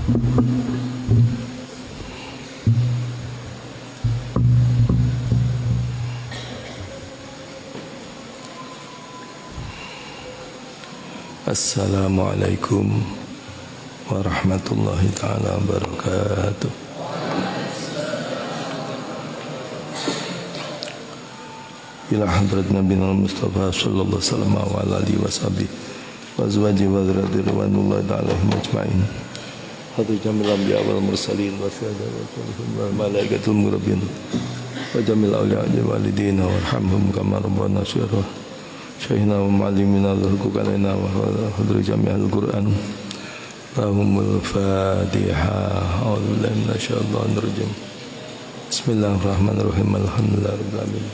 Assalamualaikum warahmatullahi ta'ala wabarakatuh. Ila hadrat Nabi Mustafa sallallahu alaihi wasallam wa ala alihi washabihi wa azwajihi wa dzurriyyatihi ridwanullahi ta'ala alaihim ajma'in. Hadrat jamil anbiya wal mursalin wa syuhada wa sholihin wal malaikatul muqarrabin wa jamil awliya'i walidina warhamhum kama rabbana syirah. Syaihna wa ma'alimina dhulku kalaina wa hadru jami'al Qur'an lahumul fatihah. A'udzubillahi minasyaitonir rajim. Bismillahirrahmanirrahim. Alhamdulillahi rabbil alamin.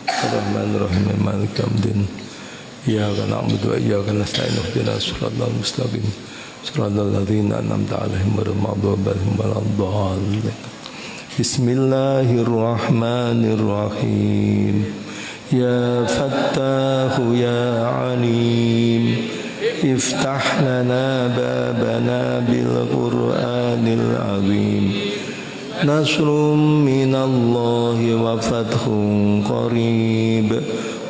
Ar-Rahmanir-Rahim. Maliki yaumiddin. Iyyaka na'budu wa iyyaka nasta'in. Ihdinas siratal mustaqim. Siratal ladzina an'amta 'alaihim ghairil maghdubi 'alaihim waladdallin. Bismillahirrahmanirrahim. Ya Fattahu ya Alim, iftah lana babana bil Qur'anil azim. Nasrum minallahi wa fathun qarib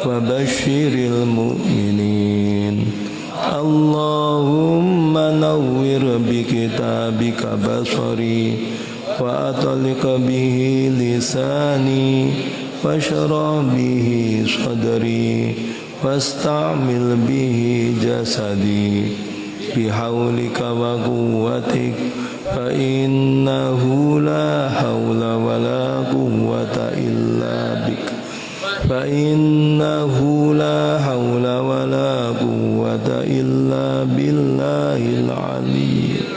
wa basyiril mu'minin. Allahumma nawwir bi kitabika basari wa atliq bihi lisani washrah bihi sadri wastamil bihi jasadi bihaulika wa quwwatik fa innahu la hawla wa la quwwata illa bik fa innahu la hawla wa la quwwata illa billahil aliyyil.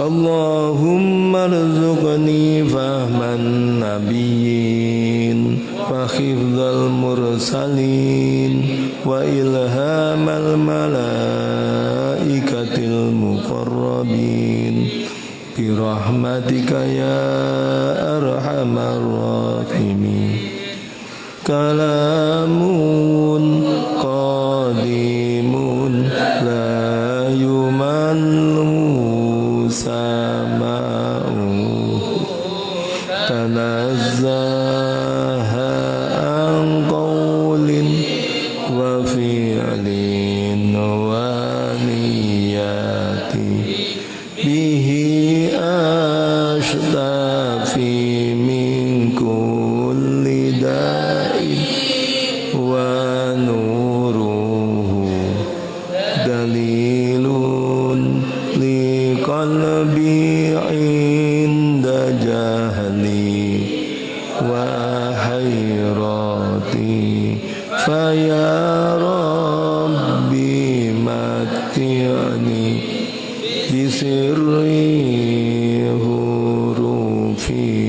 Allahumma rzuqni fahman nabiyyin wa hifdzal mursalin wa ilhamal malaikatil muqarrabin bi rahmatika ya arhamar rahimin. Kalamun qadimun la yumallu sama'u tanazzaha an qawlin wa fi'lin wa niyati bihi ashtafi min kulli da'in wa nuruhu dalilun li qalbi inda jahli wa hayrati faya rabbi mati'ani bisirri hurufihi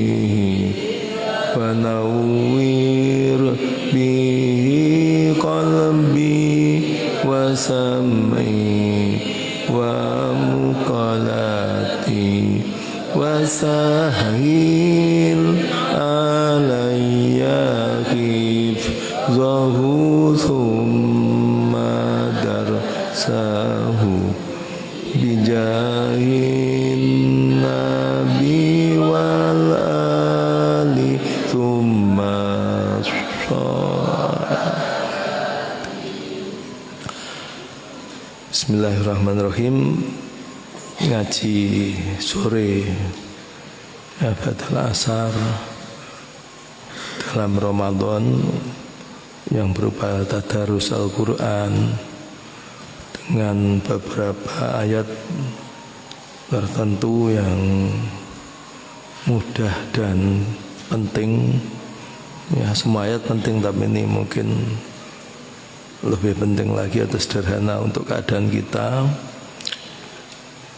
wa nawwir bihi qalbi wa sam'i wa muqalati wa sahil alayya hifzahu thumma darsahu bijahin nabi wal ali thumma Bismillahirrahmanirrahim. Ngaji sore Badal Asar dalam Ramadan yang berupa tadarus Al-Quran dengan beberapa ayat tertentu yang mudah dan penting. Ya, semua ayat penting, tapi ini mungkin lebih penting lagi atau sederhana untuk keadaan kita.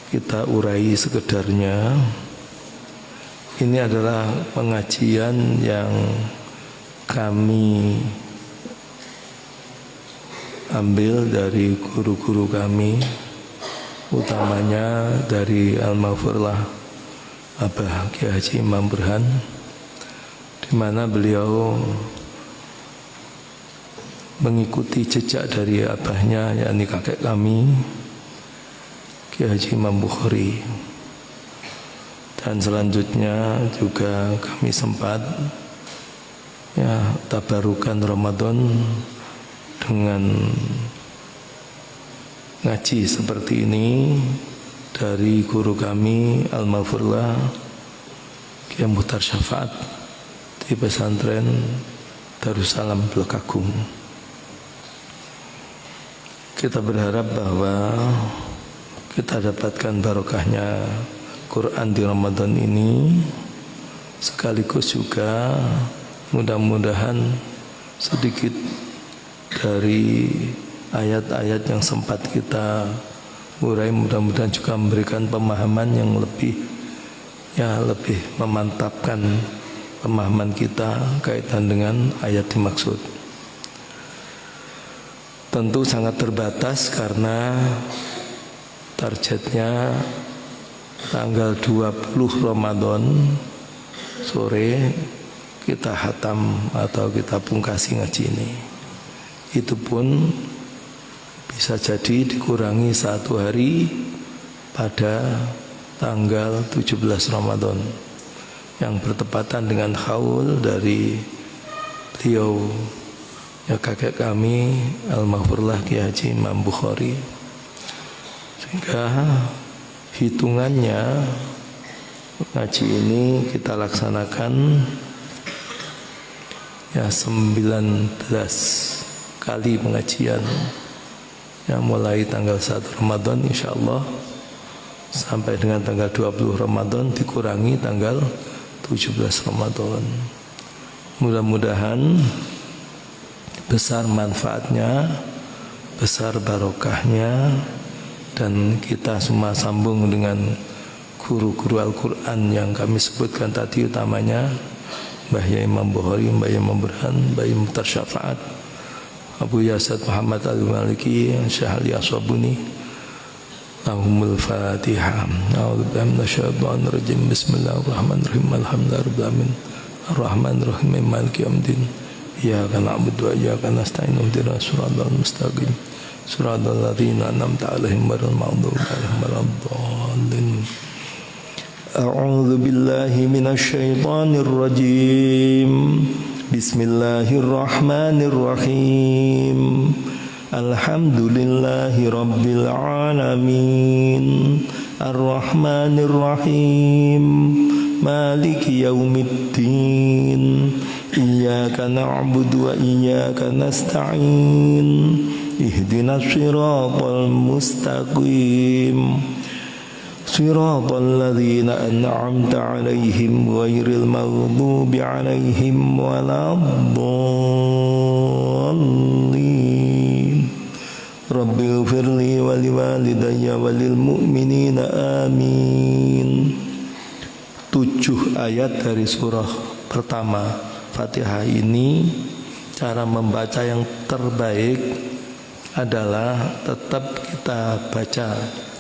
Kita urai sekedarnya. Ini adalah pengajian yang kami ambil dari guru-guru kami, utamanya dari Al-Maghfurlah Abah Kiai Haji Imam Burhan, di mana beliau mengikuti jejak dari abahnya, yakni kakek kami Kiai Haji Imam Bukhari. Dan selanjutnya juga kami sempat tabarukan Ramadan dengan ngaji seperti ini dari guru kami Al-Maghfurlah Kiai Muhtar Syafaat di pesantren Darussalam Blekagung. Kita berharap bahwa kita dapatkan barokahnya Quran di Ramadan ini, sekaligus juga mudah-mudahan sedikit dari ayat-ayat yang sempat kita urai, mudah-mudahan juga memberikan pemahaman yang lebih memantapkan pemahaman kita kaitan dengan ayat dimaksud. Tentu sangat terbatas karena targetnya tanggal 20 Ramadan sore kita hatam atau kita pungkasi ngaji ini. Itu pun bisa jadi dikurangi 1 hari pada tanggal 17 Ramadan yang bertepatan dengan haul dari beliau kakek kami Al-Maghfurlah Kiai Haji Imam Bukhari. Sehingga hitungannya ngaji ini kita laksanakan 19 kali pengajian yang mulai tanggal 1 Ramadan insyaallah sampai dengan tanggal 20 Ramadan dikurangi tanggal 17 Ramadan. Mudah-mudahan besar manfaatnya, besar barokahnya, dan kita semua sambung dengan guru-guru Al-Quran yang kami sebutkan tadi, utamanya Mbah Yai Imam Bukhari, Mbah Yai Imam Burhan, Mbah Yai Muhtar Syafaat, Abu Yazid Muhammad Al-Maliki, Syekh Ali As-Sabuni. Lahumul Fatihah. A'udzubillahi minasyaitonir rajim. Bismillahirrahmanirrahim. Alhamdulillahirabbil alamin. Arrahmanirrahim. Maliki yaumiddin. Iyyaka na'budu wa iyyaka nasta'in. Ihdinas siratal mustaqim. Siratal ladzina an'amta 'alaihim ghairil maghdubi 'alaihim waladdallin. A'udzu billahi minasyaitonir rajim. Bismillahirrahmanirrahim. Alhamdulillahi rabbil alamin. Ar-Rahmanir Rahim. Maliki yaumiddin. Iyyaka na'budu wa iyyaka nasta'in. Ihdinas siratal mustaqim. Siratal ladzina an'amta 'alaihim ghairil maghdubi 'alaihim waladdallin. Rabbighfirli wa liwalidayya walil mu'minina amin. 7 ayat dari surah pertama Fatihah ini, cara membaca yang terbaik adalah tetap kita baca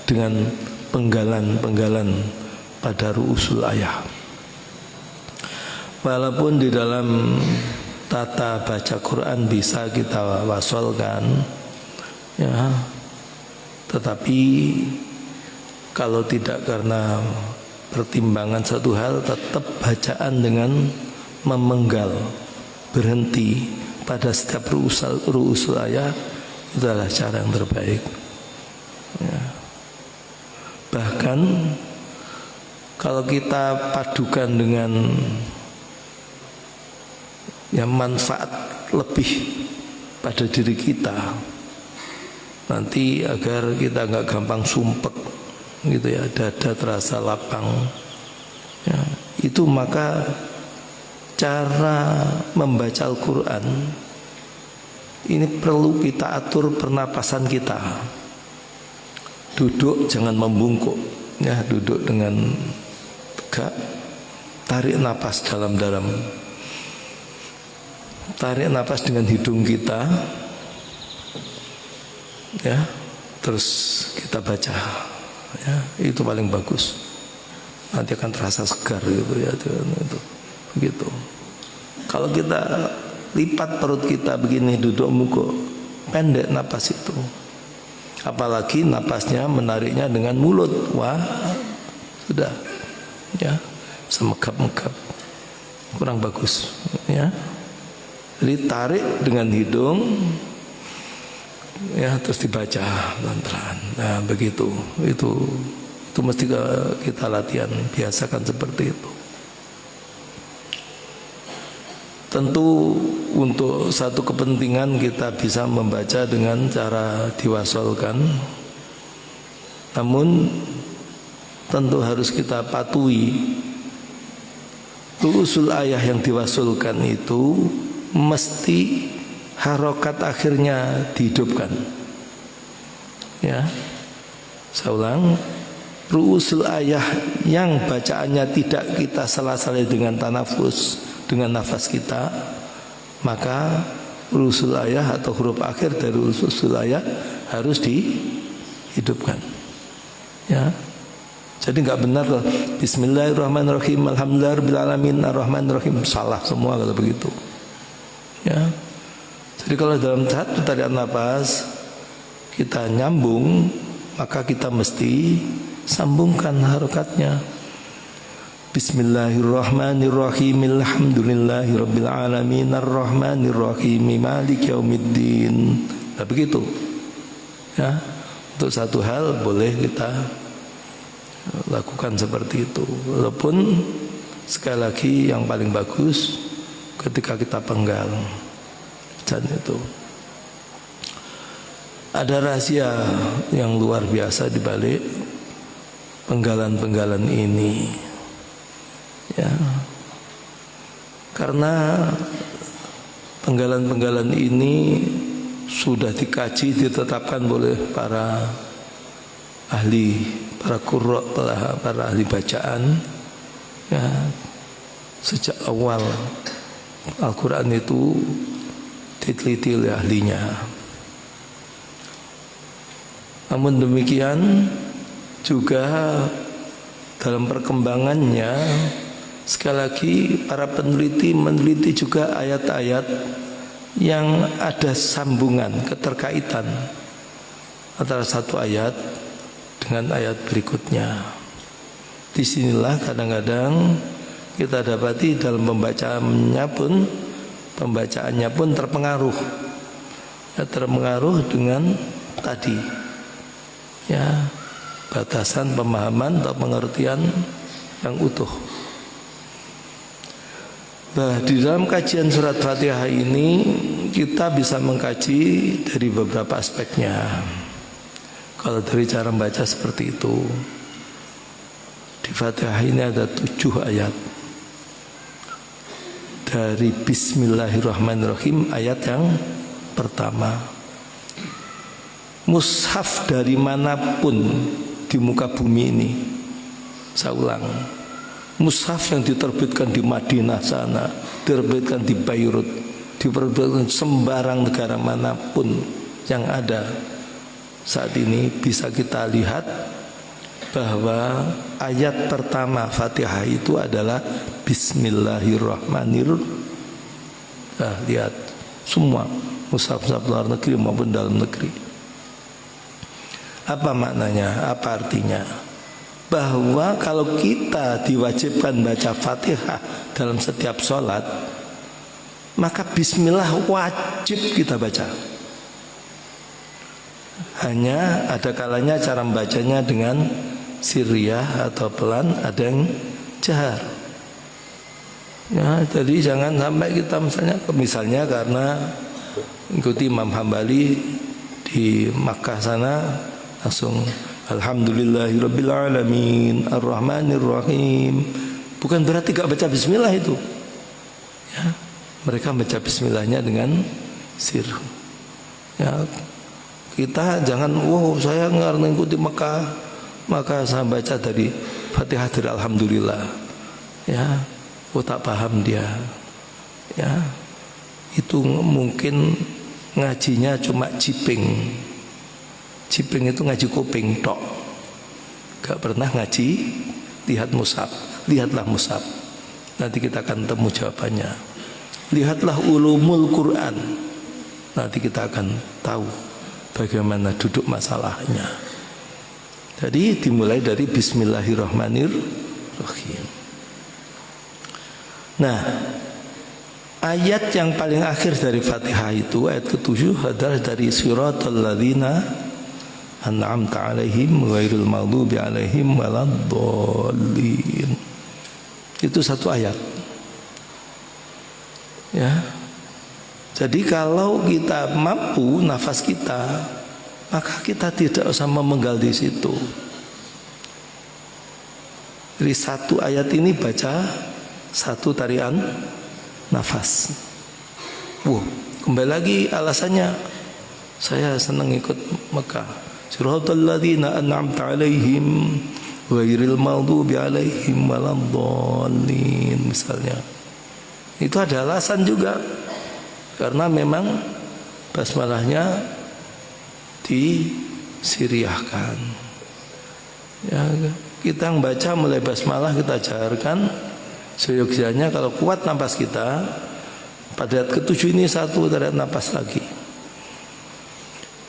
dengan penggalan-penggalan pada ru'usul ayat. Walaupun di dalam tata baca Quran bisa kita wasolkan, tetapi kalau tidak karena pertimbangan satu hal, tetap bacaan dengan memenggal, berhenti pada setiap ru'usul ayat, itu adalah cara yang terbaik. Bahkan kalau kita padukan dengan manfaat lebih pada diri kita, nanti agar kita nggak gampang sumpek gitu ya, dada terasa lapang itu, maka cara membaca Al-Quran ini perlu kita atur pernapasan kita. Duduk jangan membungkuk, duduk dengan tegak, tarik napas dalam-dalam, tarik napas dengan hidung kita, terus kita baca, itu paling bagus. Nanti akan terasa segar gitu itu begitu. Kalau kita lipat perut kita begini, duduk mungkuk, pendek napas itu. apalagi napasnya menariknya dengan mulut, wah sudah ya, semegap-megap, kurang bagus ya. Jadi tarik dengan hidung ya, terus dibaca pelan-pelan. Nah begitu, itu mesti kita latihan, biasakan seperti itu. Tentu untuk satu kepentingan kita bisa membaca dengan cara diwasolkan, namun tentu harus kita patuhi usul ayah yang diwasolkan itu mesti harokat akhirnya dihidupkan. Ya, saya ulang, ru'usul ayah yang bacaannya tidak kita salah-salah dengan tanafus, dengan nafas kita, maka ru'usul ayah atau huruf akhir dari ru'usul ayah harus dihidupkan. Ya, jadi nggak benar loh, Bismillahirrahmanirrahim, Alhamdulillahirrahmanirrahim, Ar-Rahmanirrahim, salah semua kalau begitu. Ya, jadi kalau dalam satu tarian nafas kita nyambung, maka kita mesti sambungkan harokatnya. Bismillahirrahmanirrahim, Alhamdulillahirabbil alamin, Ar-Rahmanirrahim, Maliki yaumiddin. Nah begitu. Ya, untuk satu hal boleh kita lakukan seperti itu. Walaupun sekali lagi yang paling bagus ketika kita penggal. Dan itu ada rahasia yang luar biasa di balik penggalan-penggalan ini. Ya. Karena penggalan-penggalan ini sudah dikaji, ditetapkan oleh para ahli, para qurra, para ahli bacaan. Ya. Sejak awal Al-Quran itu diteliti oleh ahlinya. Namun demikian juga dalam perkembangannya, sekali lagi para peneliti meneliti juga ayat-ayat yang ada sambungan, keterkaitan antara satu ayat dengan ayat berikutnya. Disinilah kadang-kadang kita dapati dalam pembacaannya pun terpengaruh, ya, terpengaruh dengan tadi, ya, batasan pemahaman atau pengertian yang utuh. Nah, di dalam kajian surat Fatihah ini kita bisa mengkaji dari beberapa aspeknya. Kalau dari cara membaca seperti itu, di Fatihah ini ada 7 ayat. Dari Bismillahirrahmanirrahim ayat yang pertama. Mushaf dari manapun di muka bumi ini, saya ulang, mushaf yang diterbitkan di Madinah sana, diterbitkan di Beirut, diterbitkan sembarang negara manapun yang ada saat ini, bisa kita lihat bahwa ayat pertama Fatihah itu adalah Bismillahirrahmanirrahim. Nah, lihat semua mushaf luar negeri maupun dalam negeri. Apa maknanya? Apa artinya? Bahwa kalau kita diwajibkan baca Fatihah dalam setiap sholat, maka Bismillah wajib kita baca. Hanya ada kalanya cara membacanya dengan sirriyah atau pelan, ada yang jahar. Ya, jadi jangan sampai kita misalnya karena ikuti Imam Hambali di Makkah sana langsung Alhamdulillahirabbil alamin Ar-Rahmanirrahim. Bukan berarti gak baca bismillah itu. Ya, mereka baca bismillahnya dengan sir. Ya, kita jangan saya ngikuti Makkah, maka saya baca dari Fatihah dari Alhamdulillah. Ya, tak paham dia. Ya, itu mungkin ngajinya cuma ciping. Ciping itu ngaji kuping tok, gak pernah ngaji lihat mushaf. Lihatlah mushaf, nanti kita akan temu jawabannya. Lihatlah ulumul Quran, nanti kita akan tahu bagaimana duduk masalahnya. Jadi dimulai dari Bismillahirrahmanirrahim. Nah, ayat yang paling akhir dari Fatihah itu ayat ke-7 adalah dari siratal ladzina an'amta 'alaihim ghairil maghdubi 'alaihim waladdallin. Itu satu ayat. Ya. Jadi kalau kita mampu nafas kita, maka kita tidak usah memenggal di situ. Jadi satu ayat ini baca satu tarian nafas. Kembali lagi alasannya, saya senang ikut Mekah. Siratal ladzina an'amta 'alaihim ghairil maghdubi 'alaihim waladdallin misalnya. Itu ada alasan juga. Karena memang basmalahnya disiriahkan. Ya, kita yang baca mulai basmalah kita ajarkan seyogyanya. Kalau kuat napas kita, pada ayat ke-7 ini satu tarik napas lagi.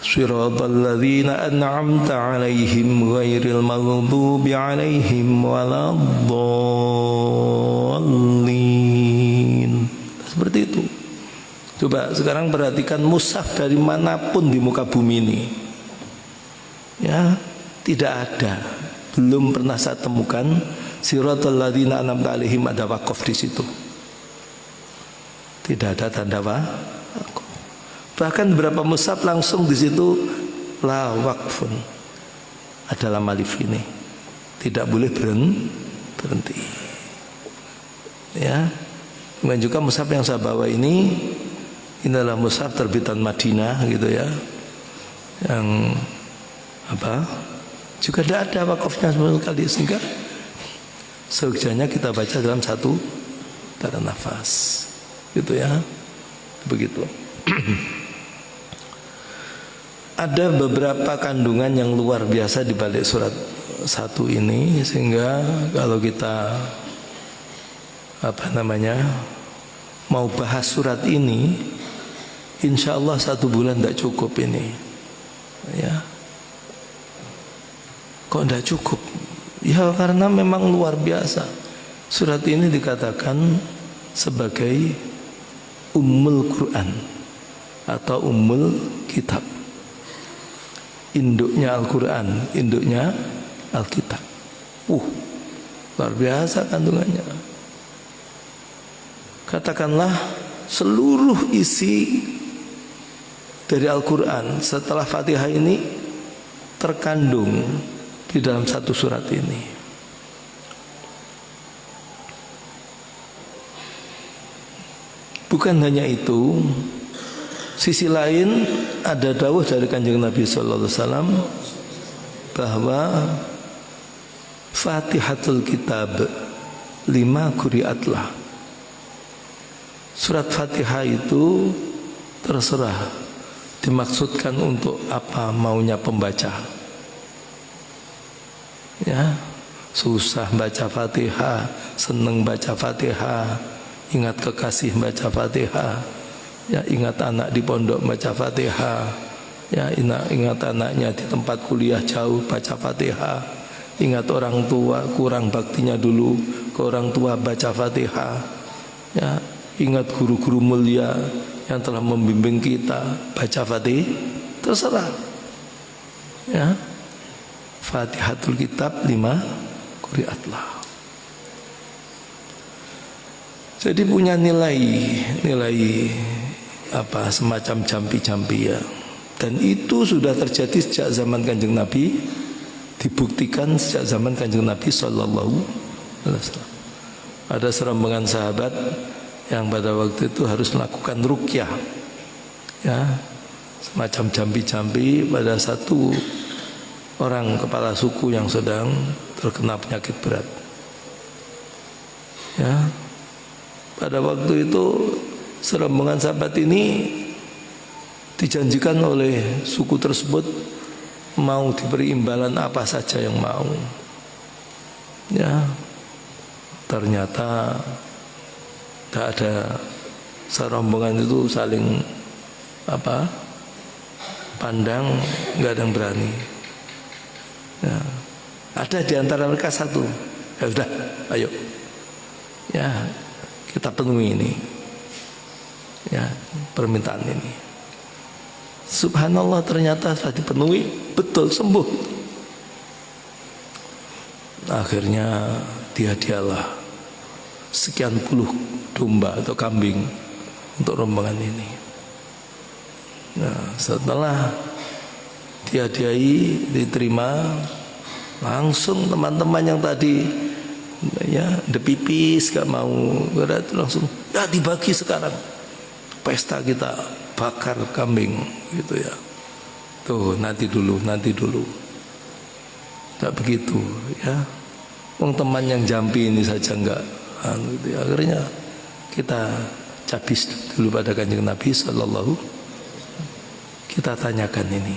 Siratal ladzina an'amta 'alaihim ghairil maghdubi 'alaihim waladdallin. Seperti itu. Coba sekarang perhatikan mushaf dari manapun di muka bumi ini. Ya, tidak ada. Belum pernah saya temukan siratal ladzina an'amta 'alaihim ada wakaf di situ. Tidak ada tanda wakaf. Bahkan beberapa mushaf langsung di situ la waqfun. Ada lam alif ini. Tidak boleh berhenti. Ya. Kemudian juga mushaf yang saya bawa ini adalah mushaf terbitan Madinah gitu ya. Yang juga tidak ada wakafnya sama sekali, sehingga seyogyanya kita baca dalam satu tarik nafas. Gitu ya. Begitu. Ada beberapa kandungan yang luar biasa di balik surat 1 ini, sehingga kalau kita mau bahas surat ini, insya Allah 1 bulan tidak cukup ini. Ya. Kok tidak cukup? Ya karena memang luar biasa. Surat ini dikatakan sebagai Ummul Quran atau Ummul Kitab. Induknya Al-Quran, induknya Alkitab. Luar biasa kandungannya. Katakanlah seluruh isi dari Al-Quran setelah Fatihah ini terkandung di dalam satu surat ini. Bukan hanya itu, sisi lain ada dawuh dari Kanjeng Nabi sallallahu alaihi wasallam bahwa Fatihatul Kitab 5 quri'atlah. Surat Fatihah itu terserah dimaksudkan untuk apa maunya pembaca. Ya, susah baca Fatihah, seneng baca Fatihah, ingat kekasih baca Fatihah. Ya, ingat anak di pondok baca Fatihah. Ya, ingat anaknya di tempat kuliah jauh baca Fatihah. Ingat orang tua kurang baktinya dulu ke orang tua baca Fatihah. Ya, ingat guru-guru mulia yang telah membimbing kita baca Fatihah. Terserah. Ya. Fatihatul Kitab 5 quri'atlah. Jadi punya nilai semacam jampi-jampi ya. Dan itu sudah terjadi sejak zaman Kanjeng Nabi, dibuktikan sejak zaman Kanjeng Nabi sallallahu alaihi wasallam. Ada serombongan sahabat yang pada waktu itu harus melakukan ruqyah. Ya, semacam jampi-jampi pada satu orang kepala suku yang sedang terkena penyakit berat. Ya. Pada waktu itu serombongan sahabat ini dijanjikan oleh suku tersebut mau diberi imbalan apa saja yang mau. Ya. Ternyata tidak ada, serombongan itu saling pandang nggak ada yang berani. Ya. Ada di antara mereka satu, ya udah, ayo, ya kita penuhi ini, ya permintaan ini. Subhanallah, ternyata setelah dipenuhi betul sembuh. Akhirnya dialah sekian puluh domba atau kambing untuk rombongan ini. Nah, setelah dihadiahi, diterima, langsung teman-teman yang tadi ya depipis gak mau, berarti langsung ya dibagi sekarang, pesta kita bakar kambing gitu ya. Tuh nanti dulu. Tak begitu ya. Wong teman yang jampi ini saja enggak gitu ya. Akhirnya kita cabis dulu pada Kanjeng Nabi sallallahu. Kita tanyakan ini,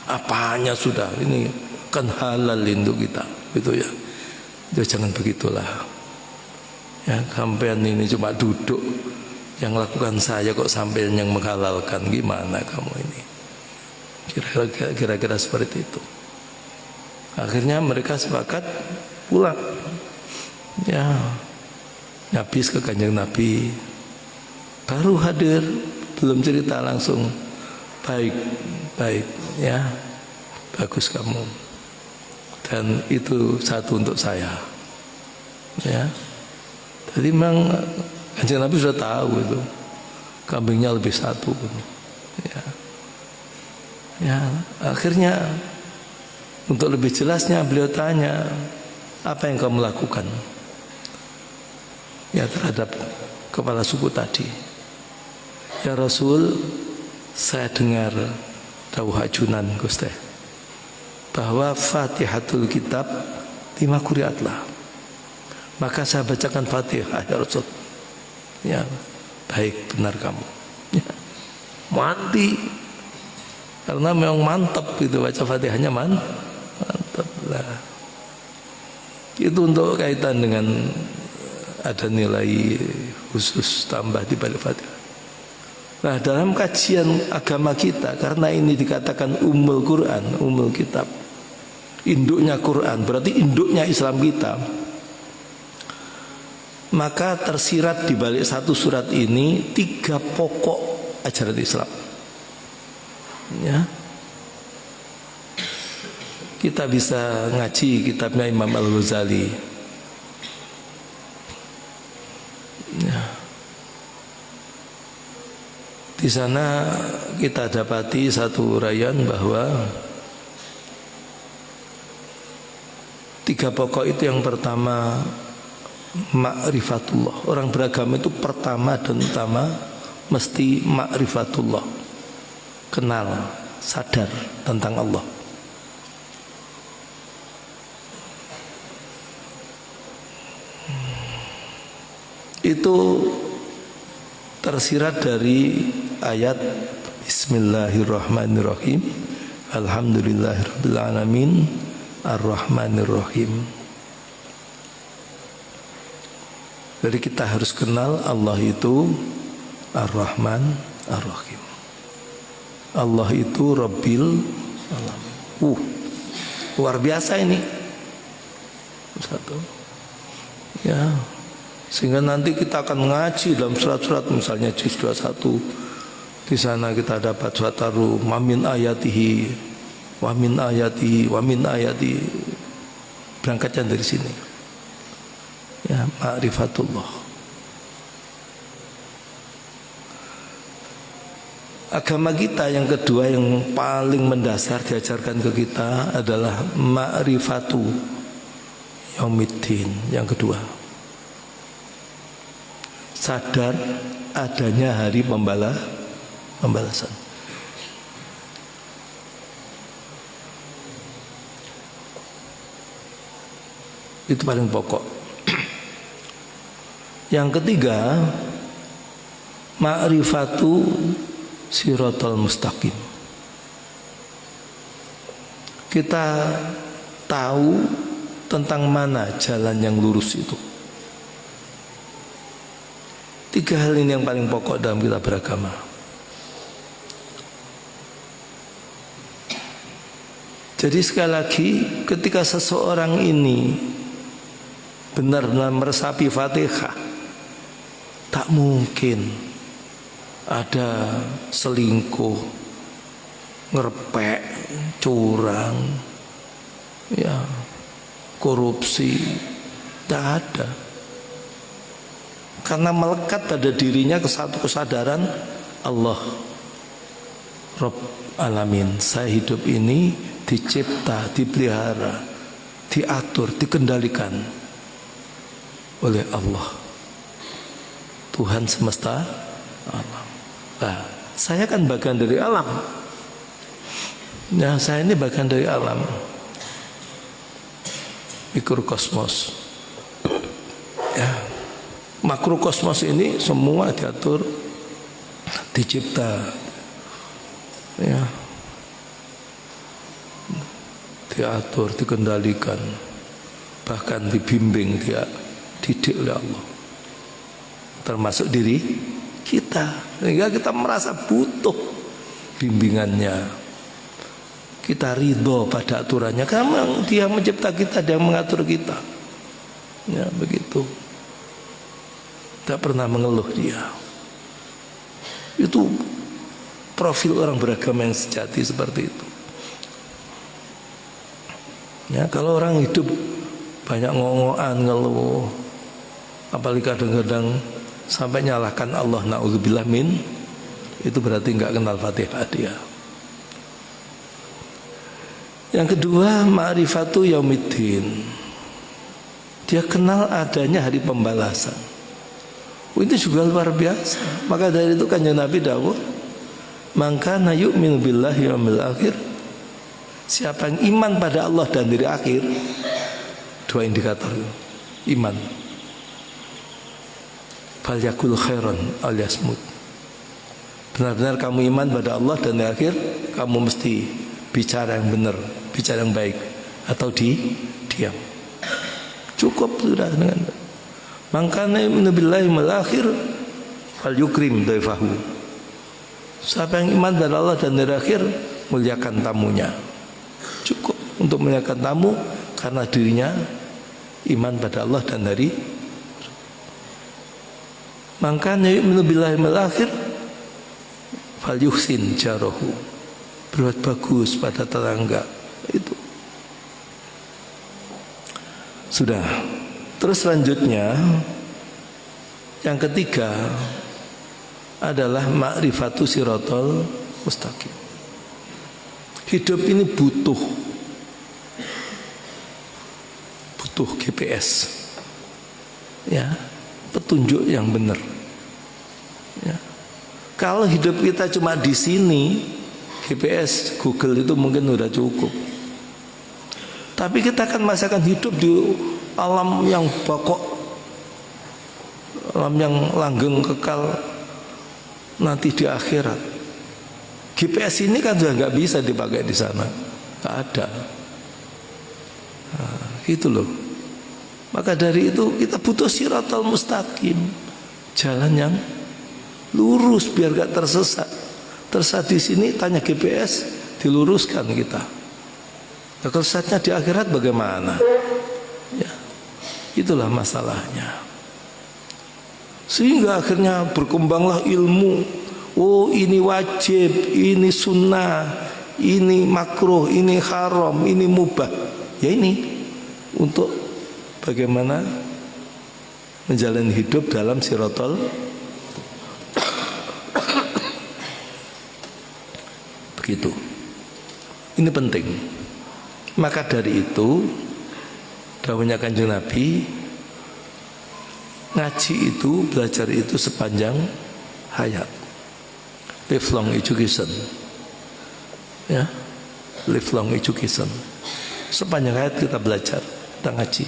apanya sudah ini kan halal untuk kita gitu ya. Jangan begitulah ya, sampean ini cuma duduk, yang lakukan saya kok sampean yang menghalalkan, gimana kamu ini? Kira-kira seperti itu. Akhirnya mereka sepakat pulang ya, habis ke Kanjeng Nabi, baru hadir, belum cerita langsung baik ya, bagus kamu, dan itu satu untuk saya ya. Jadi memang Kanjeng Nabi sudah tahu itu kambingnya lebih satu ya. Akhirnya untuk lebih jelasnya beliau tanya, apa yang kamu lakukan ya terhadap kepala suku tadi? Ya Rasul, saya dengar dawuh ajunan Gusti bahwa Fatihatul Kitab 5 qiraatlah, maka saya bacakan Fatihah ya Rasul. Ya baik, benar kamu ya. Mati, karena memang mantap gitu baca Fatihahnya, mantap lah. Itu untuk kaitan dengan ada nilai khusus tambah di balik Fatihah. Nah, dalam kajian agama kita, karena ini dikatakan Ummul Quran, Ummul Kitab, induknya Quran, berarti induknya Islam kita, maka tersirat di balik satu surat ini 3 pokok ajaran Islam ya. Kita bisa ngaji kitabnya Imam Al-Ghazali ya. Di sana kita dapati satu uraian bahwa 3 pokok itu, yang pertama ma'rifatullah. Orang beragama itu pertama dan utama mesti ma'rifatullah, kenal, sadar tentang Allah. Itu tersirat dari ayat Bismillahirrahmanirrahim, Alhamdulillahirabbil alamin, Ar-Rahmanirrahim. Jadi kita harus kenal Allah itu Ar-Rahman Ar-Rahim. Allah itu Rabbil Alamin. Luar biasa ini. Satu. Ya. Sehingga nanti kita akan mengaji dalam surat-surat, misalnya juz 21. Di sana kita dapat surat Ar-Rum, wa min ayatihi, wa min ayatihi, wa min ayatihi. Berangkatnya dari sini. Ya, ma'rifatullah. Agama kita yang kedua, yang paling mendasar diajarkan ke kita adalah ma'rifatu yaumiddin. Yang kedua, sadar adanya hari pembalasan. Itu paling pokok. Yang ketiga, ma'rifatu siratal mustaqim. Kita tahu tentang mana jalan yang lurus itu. 3 hal ini yang paling pokok dalam kita beragama. Jadi sekali lagi, ketika seseorang ini benar-benar meresapi Fatihah, tak mungkin ada selingkuh, ngerepek, curang, ya, korupsi, tidak ada. Karena melekat pada dirinya satu kesadaran, Allah Rabb Alamin, saya hidup ini dicipta, dipelihara, diatur, dikendalikan oleh Allah, Tuhan semesta alam. Nah, saya kan bagian dari alam. Nah, saya ini bagian dari alam, mikrokosmos. Ya, makrokosmos ini semua diatur, dicipta, ya, diatur, dikendalikan, bahkan dibimbing, dia didik oleh Allah, termasuk diri kita, sehingga kita merasa butuh bimbingannya, kita ridho pada aturannya, karena dia mencipta kita, dia mengatur kita, ya begitu. Tidak pernah mengeluh dia. Itu profil orang beragama yang sejati seperti itu. Ya, kalau orang hidup banyak ngongoan, ngeluh, apalagi kadang-kadang sampai nyalahkan Allah, naudzubillah min, itu berarti nggak kenal Fatihah dia. Yang kedua, ma'rifatu yaumiddin, dia kenal adanya hari pembalasan. Itu juga luar biasa. Maka dari itu Kanjeng Nabi dawuh, man kana yu'minu billahi yaumil akhir, siapa yang iman pada Allah dan hari akhir, dua indikator iman, fal yakul khairan al yasmut, benar-benar kamu iman pada Allah dan hari akhir, kamu mesti bicara yang benar, bicara yang baik, atau diam. Cukup sudah dengan mangkana yu'minu billahi yaumil akhir fal yukrim dhaifahu, siapa yang iman pada Allah dan hari akhir, muliakan tamunya. Cukup untuk memuliakan tamu karena dirinya iman pada Allah dan hari. Makanya yu'minu billahi yaumil akhir fal yuhsin jarahu, berbuat bagus pada tetangga. Itu sudah. Terus selanjutnya yang ketiga adalah ma'rifatu siratal mustaqim. Hidup ini butuh GPS, ya, petunjuk yang benar. Ya. Kalau hidup kita cuma di sini, GPS, Google itu mungkin sudah cukup. Tapi kita kan masih akan hidup di alam yang pokok, alam yang langgeng kekal nanti di akhirat. GPS ini kan sudah nggak bisa dipakai di sana, nggak ada. Nah, gitu loh. Maka dari itu kita butuh siratal mustaqim, jalan yang lurus biar gak tersesat. Tersesat di sini tanya GPS, diluruskan kita. Nah, tersesatnya di akhirat bagaimana? Ya, itulah masalahnya. Sehingga akhirnya berkembanglah ilmu. Oh, ini wajib, ini sunnah, ini makruh, ini haram, ini mubah. Ya ini untuk bagaimana menjalani hidup dalam siratal. Begitu. Ini penting. Maka dari itu dawuhnya Kanjeng Nabi, ngaji itu, belajar itu sepanjang hayat. Lifelong education, ya, lifelong education. Sepanjang hayat kita belajar, kita ngaji.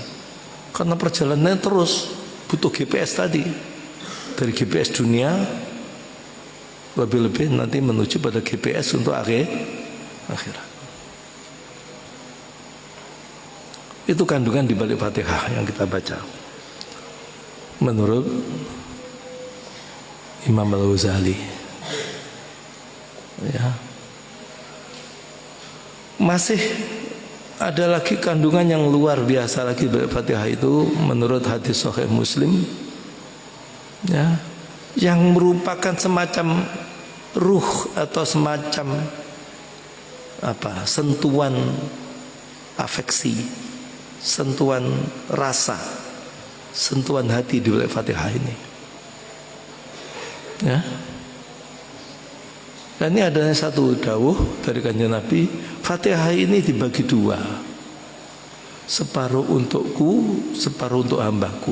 Karena perjalanannya terus butuh GPS tadi. Dari GPS dunia, lebih-lebih nanti menuju pada GPS untuk akhirat. Itu kandungan di balik Fatihah yang kita baca. Menurut Imam Al-Ghazali. Ya. Masih ada lagi kandungan yang luar biasa lagi dari Fatihah itu menurut hadis Sahih Muslim, ya, yang merupakan semacam ruh atau semacam sentuhan afeksi, sentuhan rasa, sentuhan hati di balik Fatihah ini, ya. Dan ini adanya satu dawuh dari Kanjeng Nabi, Fatihah ini dibagi dua, separuh untukku, separuh untuk hambaku.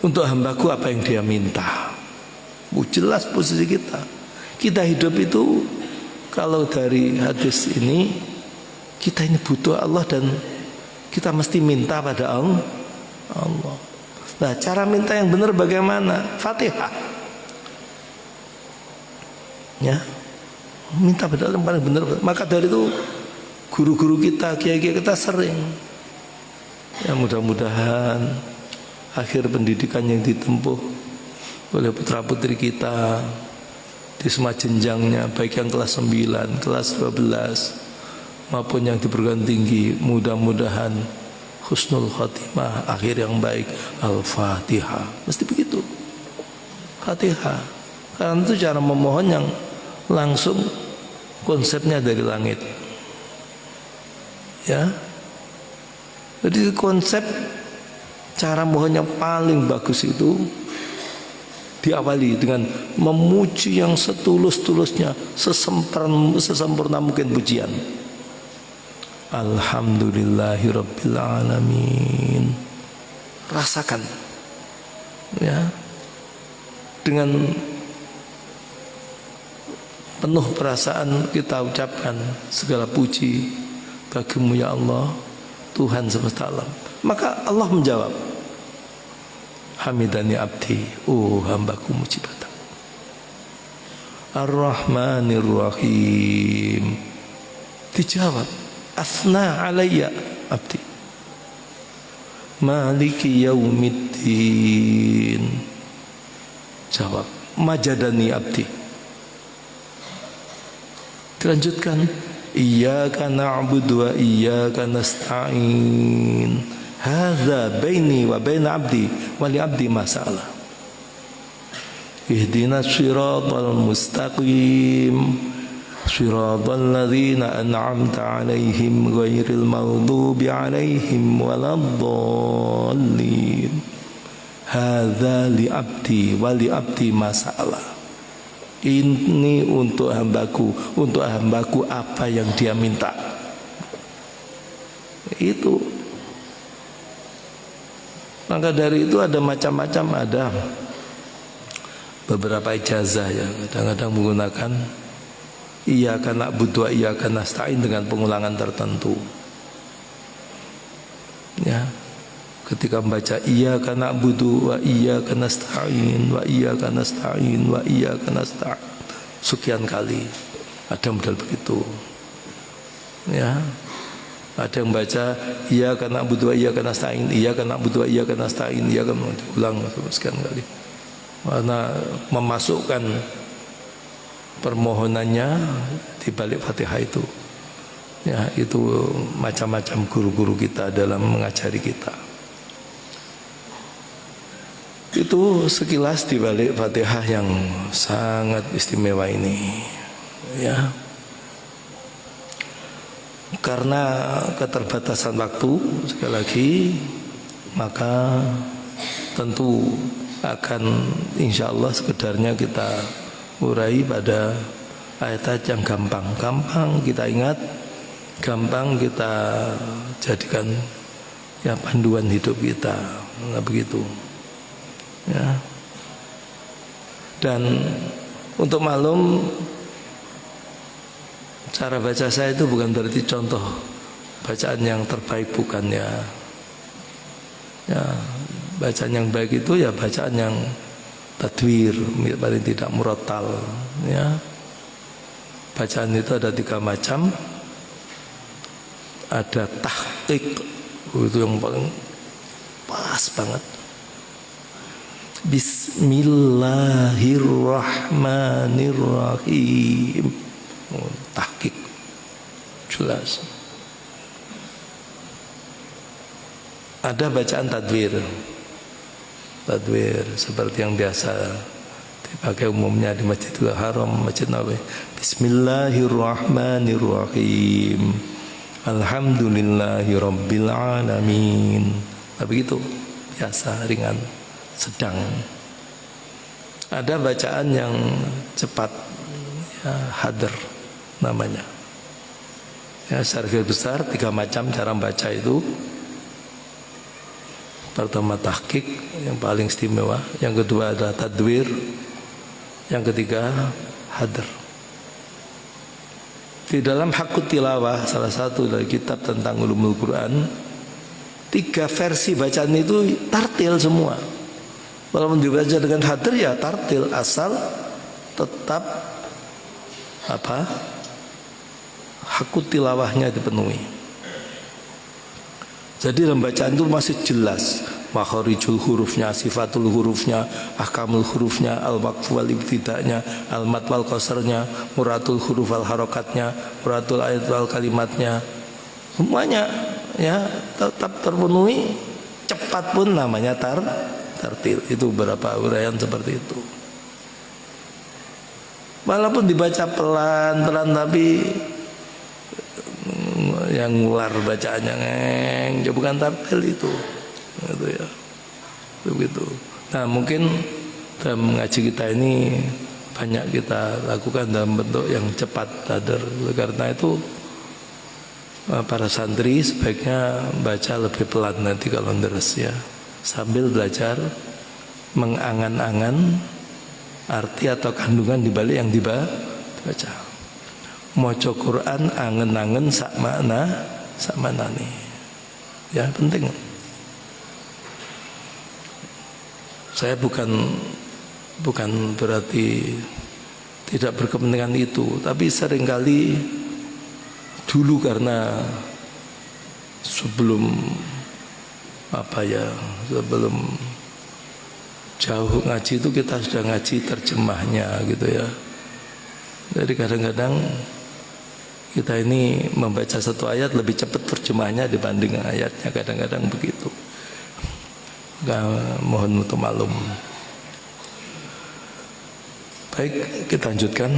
Untuk hambaku apa yang dia minta. Jelas posisi kita. Kita hidup itu, kalau dari hadis ini, kita ini butuh Allah dan kita mesti minta pada Allah. Nah, cara minta yang benar bagaimana? Fatihah. Ya, minta pada Allah yang paling benar. Maka dari itu guru-guru kita, kiai-kiai kita sering, ya, mudah-mudahan akhir pendidikan yang ditempuh oleh putra-putri kita di semua jenjangnya, baik yang kelas 9, kelas 12 maupun yang di perguruan tinggi, mudah-mudahan husnul khotimah, akhir yang baik. Al-Fatihah, mesti begitu, Fatihah. Karena itu cara memohon yang langsung konsepnya dari langit, ya. Jadi konsep cara mohon yang paling bagus itu diawali dengan memuji yang setulus-tulusnya, sesempurna mungkin pujian. Alhamdulillahirabbil alamin. Rasakan, ya, dengan penuh perasaan kita ucapkan segala puji bagimu ya Allah, Tuhan semesta alam. Maka Allah menjawab, hamidani abdi, oh hambaku muji padamu. Ar-Rahmanir Rahim, dijawab, asna alayya abdi. Maliki yaumiddin, jawab, majadani abdi. Dilanjutkan, iyyaka na'budu wa iyyaka nasta'in. Hadza baini wa baina abdi wa li abdi ma sa'ala. Ihdinas shiratal mustaqim. Shiratal ladzina an'amta 'alaihim ghairil maghdubi 'alaihim waladdallin. Hadza li abdi wa li abdi ma sa'ala. Ini untuk hambaku apa yang dia minta. Itu. Maka dari itu ada macam-macam, ada beberapa ijazah ya, kadang-kadang menggunakan iyyaka na'budu wa iyyaka nasta'in dengan pengulangan tertentu. Ya. Ketika membaca iyyaka na'budu wa iyyaka nasta'in wa iyyaka nasta'in wa iyyaka nasta'in sekian kali, ada model begitu, ya. Ada yang baca iyyaka na'budu wa iyyaka nasta'in, iyyaka na'budu wa iyyaka nasta'in, iyyaka diulang sekian kali, karena memasukkan permohonannya di balik Fatihah itu, ya. Itu macam-macam guru-guru kita dalam mengajari kita. Itu sekilas di balik Fatihah yang sangat istimewa ini, ya. Karena keterbatasan waktu, sekali lagi, maka tentu akan insya Allah sekedarnya kita urai pada ayat-ayat yang gampang kita ingat, gampang kita jadikan ya panduan hidup kita, nah begitu. Ya. Dan untuk maklum, cara baca saya itu bukan berarti contoh bacaan yang terbaik, bukan ya. Ya, bacaan yang baik itu ya bacaan yang tadwir, paling tidak murattal, ya. Bacaan itu ada 3 macam. Ada tahqiq, itu yang paling pas banget. Bismillahirrahmanirrahim. Tahqiq. jelas. Ada bacaan tadwir seperti yang biasa dipakai umumnya di Masjidil Haram, Masjid Nabawi. Bismillahirrahmanirrahim. Alhamdulillahi rabbil alamin. Tapi itu biasa, ringan, sedang. Ada bacaan yang cepat, ya, hadr namanya. Ya, secara besar 3 macam cara baca itu. Pertama tahqiq, yang paling istimewa. Yang kedua adalah tadwir. Yang ketiga hadr. Di dalam Haqqut Tilawah, salah satu dari kitab tentang ulumul Quran, 3 versi bacaan itu tartil semua. Walaupun dibaca dengan hadr ya tartil, asal tetap Haqqut Tilawahnya dipenuhi. Jadi dalam bacaan itu masih jelas makharijul hurufnya, sifatul hurufnya, ahkamul hurufnya, al-waqfu wal ibtida'nya, al-mad wal qasarnya, muratul huruf wal harokatnya, muratul ayat wal kalimatnya. Semuanya ya tetap terpenuhi. Cepat pun namanya tartil. Itu beberapa uraian seperti itu. Walaupun dibaca pelan-pelan tapi yang ngular bacaannya bukan tartil itu ya, begitu. Nah, mungkin dalam mengaji kita ini banyak kita lakukan dalam bentuk yang cepat, tadr. Karena itu para santri sebaiknya baca lebih pelan nanti kalau deres ya, sambil belajar mengangan-angan arti atau kandungan di balik yang dibaca. Maca Quran angen-angen sak maknane. Ya, penting. Saya bukan berarti tidak berkepentingan itu, tapi seringkali dulu karena sebelum jauh ngaji itu kita sudah ngaji terjemahnya gitu ya. Jadi kadang-kadang kita ini membaca satu ayat lebih cepat terjemahnya dibanding ayatnya, kadang-kadang begitu. Mohon untuk maklum. Baik, kita lanjutkan.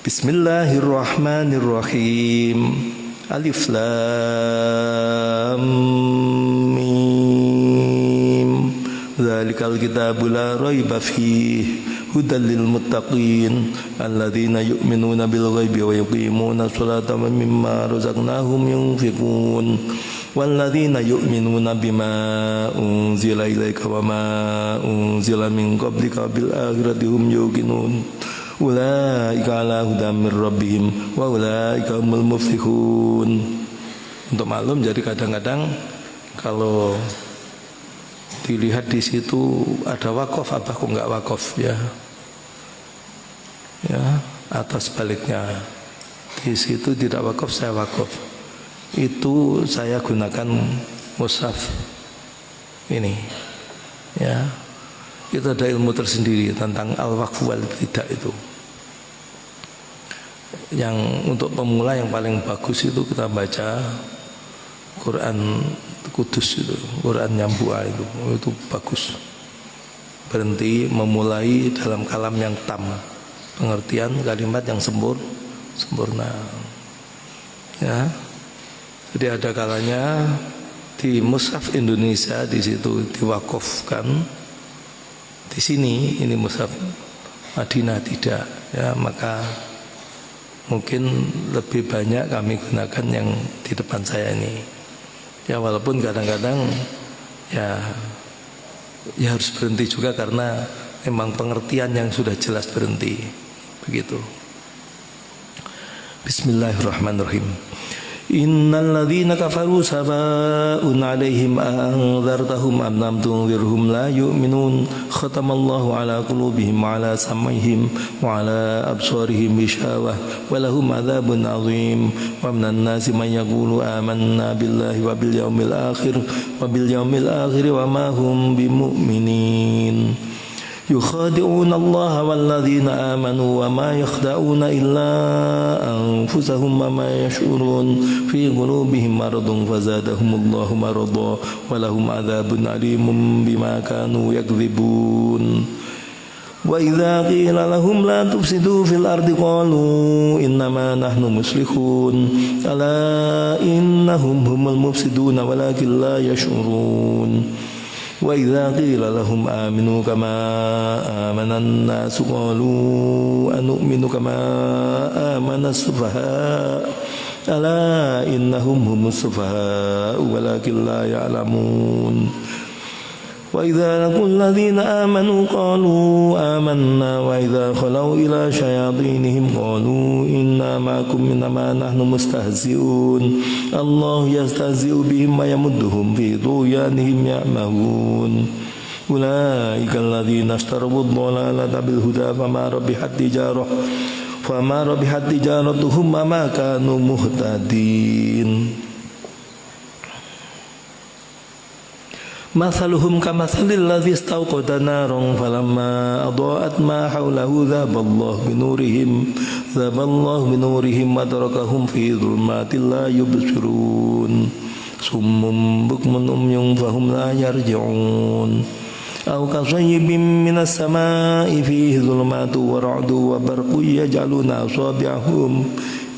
Bismillahirrahmanirrahim. Alif Lam Mim. Dzalikal kitabu la raiba fihi hudal lil muttaqin alladzina yu'minuna bil ghaibi wa yuqimuna sholata wa mimma razaqnahum yunfiqun walladzina yu'minuna bima unzila ilaika wa ma unzila min qablika bil akhirati hum yuqinun ulaika ala hudam mir rabbihim wa ulaika humul muflihun. Untuk maklum, jadi kadang-kadang kalau dilihat di situ ada wakaf, apa kok enggak wakaf ya? Ya, atau sebaliknya di situ tidak wakaf, saya wakaf. Itu saya gunakan mushaf ini. Ya, itu ada ilmu tersendiri tentang al-waqf wal ibtida itu. Yang untuk pemula yang paling bagus itu kita baca Quran Kudus itu, Quran Nyambua itu bagus. Berhenti, memulai dalam kalam yang tam, pengertian kalimat yang sempurna. Ya, jadi ada kalanya di mushaf Indonesia di situ diwakafkan. Di sini ini mushaf Madinah tidak, ya, maka mungkin lebih banyak kami gunakan yang di depan saya ini. Ya, walaupun kadang-kadang ya harus berhenti juga karena memang pengertian yang sudah jelas berhenti. Begitu. Bismillahirrahmanirrahim. Innal ladzina kafaru sawaa'un 'alaihim anzartahum am lam tunzirhum la yu'minun khatamallahu 'ala qulubihim wa 'ala sam'ihim wa 'ala absarihim ghishawah wa lahum 'adzabun 'adzim wa minan nasi man yaqulu amanna billahi wa bil yawmil akhir wa ma hum bimu'minin يخادعون الله والذين آمنوا وما يخدعون إلا أنفسهم وما يشعرون في قلوبهم مرض فزادهم الله مرضا ولهم عذاب أليم بما كانوا يكذبون وإذا قيل لهم لا تفسدوا في الأرض قالوا إنما نحن مصلحون ألا إنهم هم المفسدون ولكن لا يشعرون وإذا قيل لهم آمنوا كما آمن الناس قالوا أنؤمن كما آمن السفهاء ألا إنهم هم السفهاء ولكن لا يعلمون وإذا لقوا الذين آمنوا قالوا آمنا وإذا خلوا إلى شياطينهم قالوا إنا معكم إنما نحن مستهزئون الله يستهزئ بهم ويمدهم في طغيانهم يعمهون أولئك الذين اشتروا الضلالة بالهدى فما ربحت تجارتهم وما كانوا مهتدين مثلهم كمثل الذي استوقد نارا فلما أضاءت ما حوله ذهب الله بنورهم وتركهم في ظلمات لا يبصرون صم بكم عمي فهم لا يرجعون أو كصيب من السماء فيه ظلمات ورعد وبرق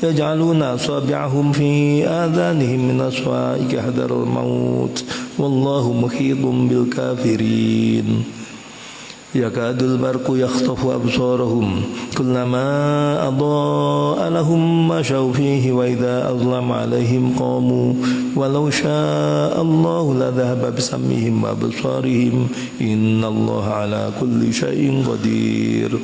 يجعلون أصابعهم في آذانهم من الصواعق حذر الموت والله محيط بالكافرين يكاد البرق يخطف أبصارهم كلما أضاء لهم مشوا فيه وإذا أظلم عليهم قاموا ولو شاء الله لذهب بسمعهم وأبصارهم إن الله على كل شيء قدير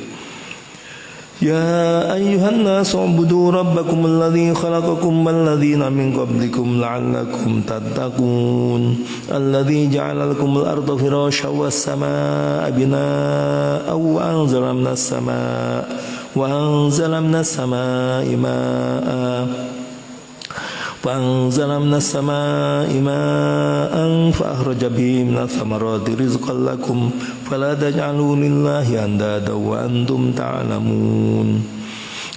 يا أيها الناس اعبدوا ربكم الذي خلقكم والذين من قبلكم لعلكم تتقون الذي جعل لكم الأرض فراشا والسماء بناء وأنزل من السماء ماء فأخرج به من الثمرات رزقا لكم فلا تجعلوا لله أندادا وأنتم تعلمون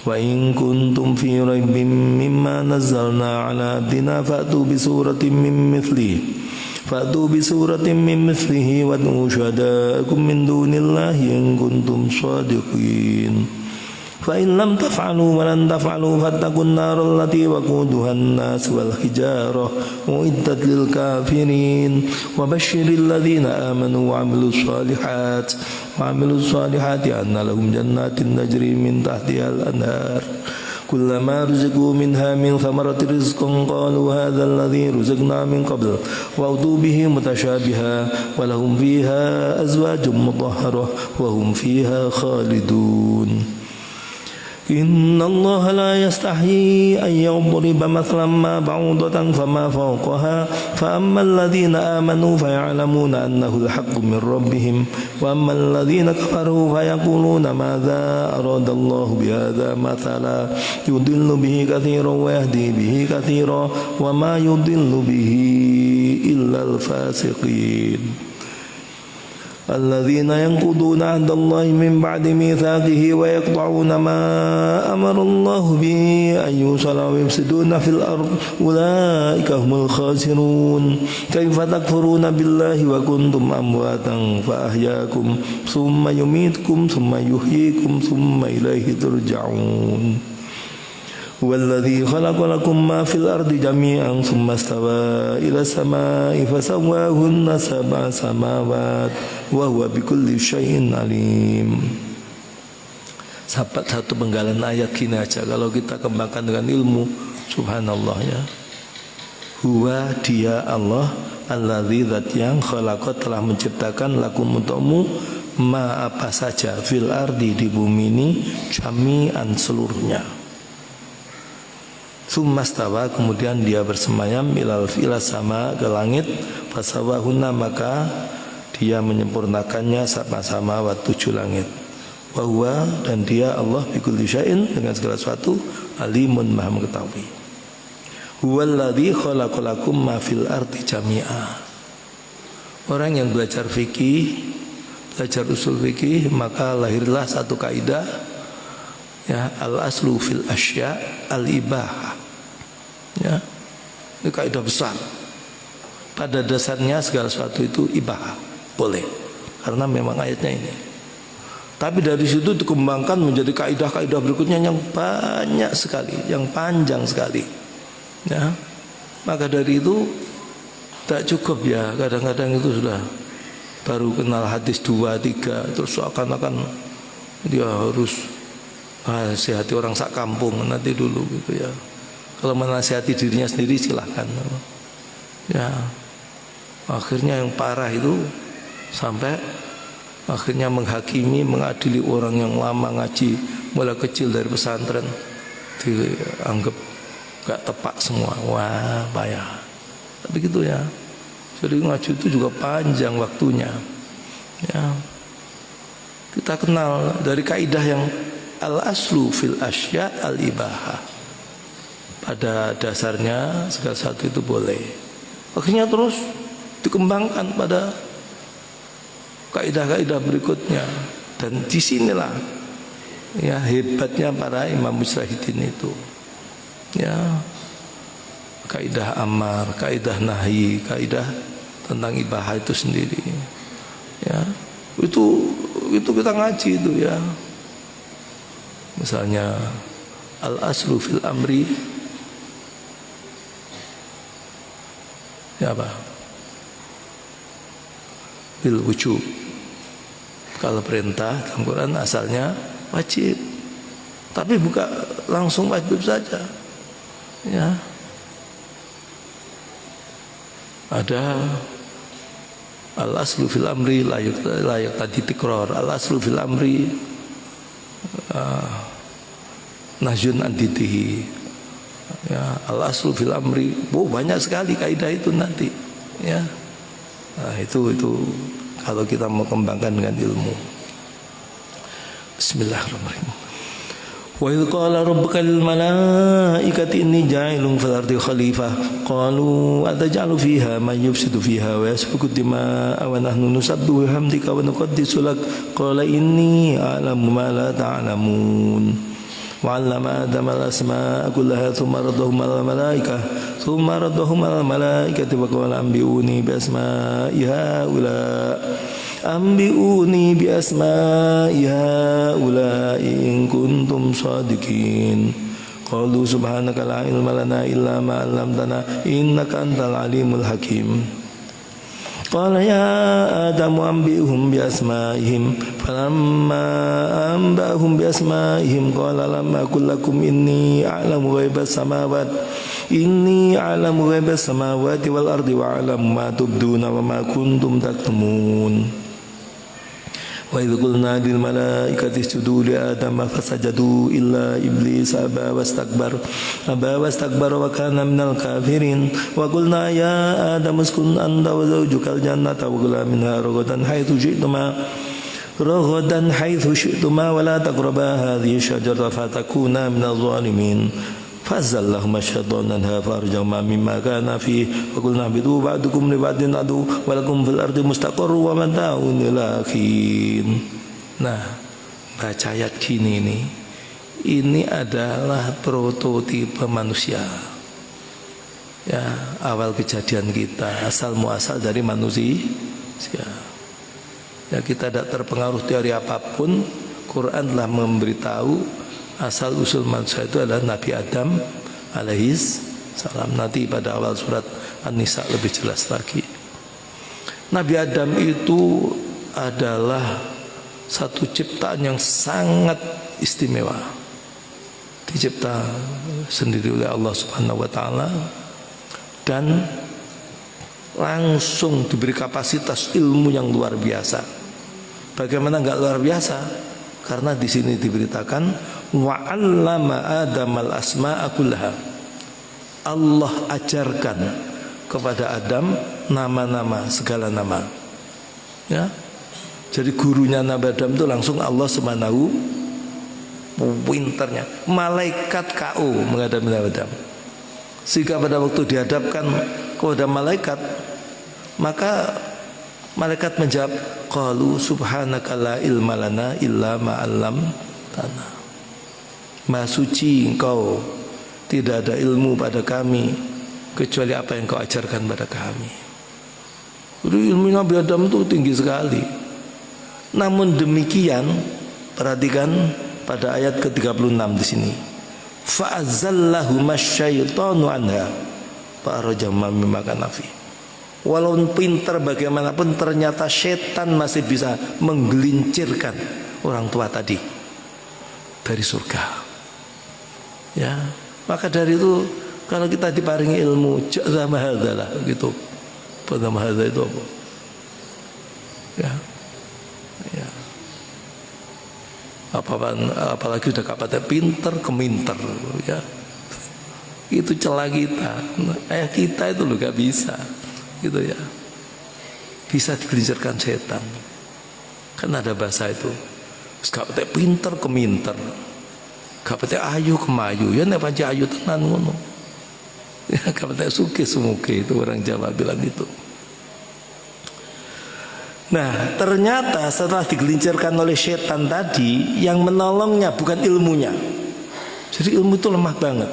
وإن كنتم في ريب مما نزلنا على عبدنا فأتوا بسورة من مثله وادعوا شهداءكم من دون الله إن كنتم صادقين فإن لم تفعلوا ولن تفعلوا فاتقوا النار التي وقودها الناس والحجارة أعدت للكافرين وبشر الذين آمنوا وعملوا الصالحات أن لهم جنات تجري من تحتها الأنهار كلما رزقوا منها من ثمرة رزقا قالوا هذا الذي رزقنا من قبل وأتوا به متشابها ولهم فيها أزواج مطهرة وهم فيها خالدون إن الله لا يستحيي أن يضرب مثلا ما بعوضة فما فوقها فأما الذين آمنوا فيعلمون أنه الحق من ربهم وأما الذين كفروا فيقولون ماذا أراد الله بهذا مثلا يضل به كثيرا ويهدي به كثيرا وما يضل به إلا الفاسقين الذين ينقضون عهد الله من بعد ميثاقه ويقطعون ما أمر الله به أن يوصل ويفسدون في الأرض أولئك هم الخاسرون كيف تكفرون بالله وكنتم أمواتا فأحياكم ثم يميتكم ثم يحييكم ثم إليه ترجعون هو الذي خلق لكم ما في الأرض جميعا ثم استوى إلى السماء فسواهن سبع سماوات وهو بكل شيء عليم. Sahabat, satu penggalan ayat gini aja, kalau kita kembangkan dengan ilmu, subhanallah ya. Huwa dia Allah alladzi zat yang khalaqa telah menciptakan lakum untukmu ma apa saja fil ardi di bumi ini jami'an seluruhnya. Summastawa kemudian dia bersemayam ilal sama ke langit fasawahunna maka dia menyempurnakannya sama-sama 7 langit. Wa huwa dan dia Allah bikulli syai'in dengan segala sesuatu alimun maha mengetahui. Huwallazi khalaqalakum ma fil ardi jami'a. Orang yang belajar fikih belajar usul fikih, maka lahirlah satu kaidah, ya, al aslu fil asya al ibahah. Ya, ini kaidah besar. Pada dasarnya segala sesuatu itu ibahah, boleh, karena memang ayatnya ini. Tapi dari situ dikembangkan menjadi kaidah-kaidah berikutnya yang banyak sekali, yang panjang sekali. Ya, maka dari itu tak cukup ya, kadang-kadang itu sudah baru kenal hadis 2, 3, terus seakan-akan dia harus nasihati orang sak kampung nanti dulu gitu ya. Kalau menasihati dirinya sendiri silahkan. Ya, akhirnya yang parah itu sampai akhirnya menghakimi, mengadili orang yang lama ngaji mulai kecil dari pesantren, dianggap gak tepat semua. Wah, bahaya. Tapi gitu ya. Jadi ngaji itu juga panjang waktunya. Ya. Kita kenal dari kaidah yang al aslu fil asya al ibahah. Pada dasarnya segala sesuatu itu boleh. Akhirnya terus dikembangkan pada kaidah-kaidah berikutnya. Dan disinilah ya hebatnya para imam mujtahidin itu. Ya, kaidah amar, kaidah nahi, kaidah tentang ibahah itu sendiri. Ya, itu kita ngaji itu ya. Misalnya al aslu fil amri, ya apa? Bil wujub. Kalau perintah dalam Quran asalnya wajib, tapi bukan langsung wajib saja. Ya, ada al aslu fil amri layak tadi tikror, al aslu fil amri najun anditihi. Ya, al aslu fil amri, banyak sekali kaidah itu nanti. Ya, nah, itu kalau kita mau kembangkan dengan ilmu. Bismillahirrahmanirrahim. Wa idh qala rabbuka lil malaikati inni ja'ilun fil ardi khalifah qalu ataj'alu fiha man yufsidu fiha wa yasfiku dima'a wa nahnu nusabbihu bihamdika wa nuqaddisu lak qala inni a'lamu ma la ta'lamun wa 'allama adama al-asma'a kullaha thumma raddahum 'ala al-malaikati wa qala anbi'uni bi asma'i haula Ambi'uni bi asma'i haula'i in kuntum shadiqin. Qalu subhanaka la ilma lana illa ma 'allamtana innaka antal alimul hakim. Qala ya Adamu anbi'hum bi asma'ihim falamma anba'hum bi asma'ihim qala lam aqul lakum inni a'lamu ghaibas samawati wal ardi wa a'lamu ma tubduna wa ma kuntum taktumun. Wa idh qulna lil malaikati isjudu li adama fasajadu illa iblis aba wastakbara wa kana minal kafirin wa qulna ya adam uskun anta wa zawjukal jannata wa kula minha ragadan haitsu syi'tuma wa la taqraba hadhihi syajarata fatakuna minadh dhalimin. Fazallahuma syaitan anha farjama mimma kana fi wa qulna bidu ba'dukum li ba'din adu wa lakum fil ardi mustaqarru wa mata'un ila hin. Nah, baca ayat gini ini adalah prototipe manusia. Ya, awal kejadian kita asal muasal dari manusia. Ya, kita tidak terpengaruh teori apapun. Quran telah memberitahu asal usul manusia itu adalah Nabi Adam alaihis salam. Nanti pada awal surat An-Nisa lebih jelas lagi. Nabi Adam itu adalah satu ciptaan yang sangat istimewa, dicipta sendiri oleh Allah Subhanahu wa taala dan langsung diberi kapasitas ilmu yang luar biasa. Bagaimana enggak luar biasa? Karena di sini diberitakan wa 'allama adamal asma'a kullaha. Allah ajarkan kepada Adam nama-nama, segala nama. Ya. Jadi gurunya Nabi Adam itu langsung Allah Subhanahu pinternya. Malaikat KO menghadapi Nabi Adam. Sehingga pada waktu dihadapkan kepada malaikat, maka Malaikat menjawab, qalu subhanaka la ilma lana illa ma 'allamtana. Maha suci Engkau, tidak ada ilmu pada kami kecuali apa yang Kau ajarkan pada kami. Jadi ilmu Nabi Adam itu tinggi sekali. Namun demikian, perhatikan pada ayat ke-36 di sini. Fa'azallahuma syaitanu anha fa'arajama mimma kana fi. Walaupun pintar bagaimanapun, ternyata setan masih bisa menggelincirkan orang tua tadi dari surga. Ya, maka dari itu kalau kita diparingi ilmu, jaza mahadalah gitu. Pada mahadah itu apa? Ya, ya. Apalagi udah kapatnya pintar keminter, ya. Itu celah kita. Ayah kita itu loh gak bisa. Gitu ya, bisa digelincirkan setan. Kan ada bahasa itu, gak pete pinter keminter, gak pete ayu kemayu, ya nek pancen ayu tenan ngono. Ya gak pete suke semuke, itu orang Jawa bilang itu. Nah ternyata setelah digelincirkan oleh setan tadi, yang menolongnya bukan ilmunya. Jadi ilmu itu lemah banget.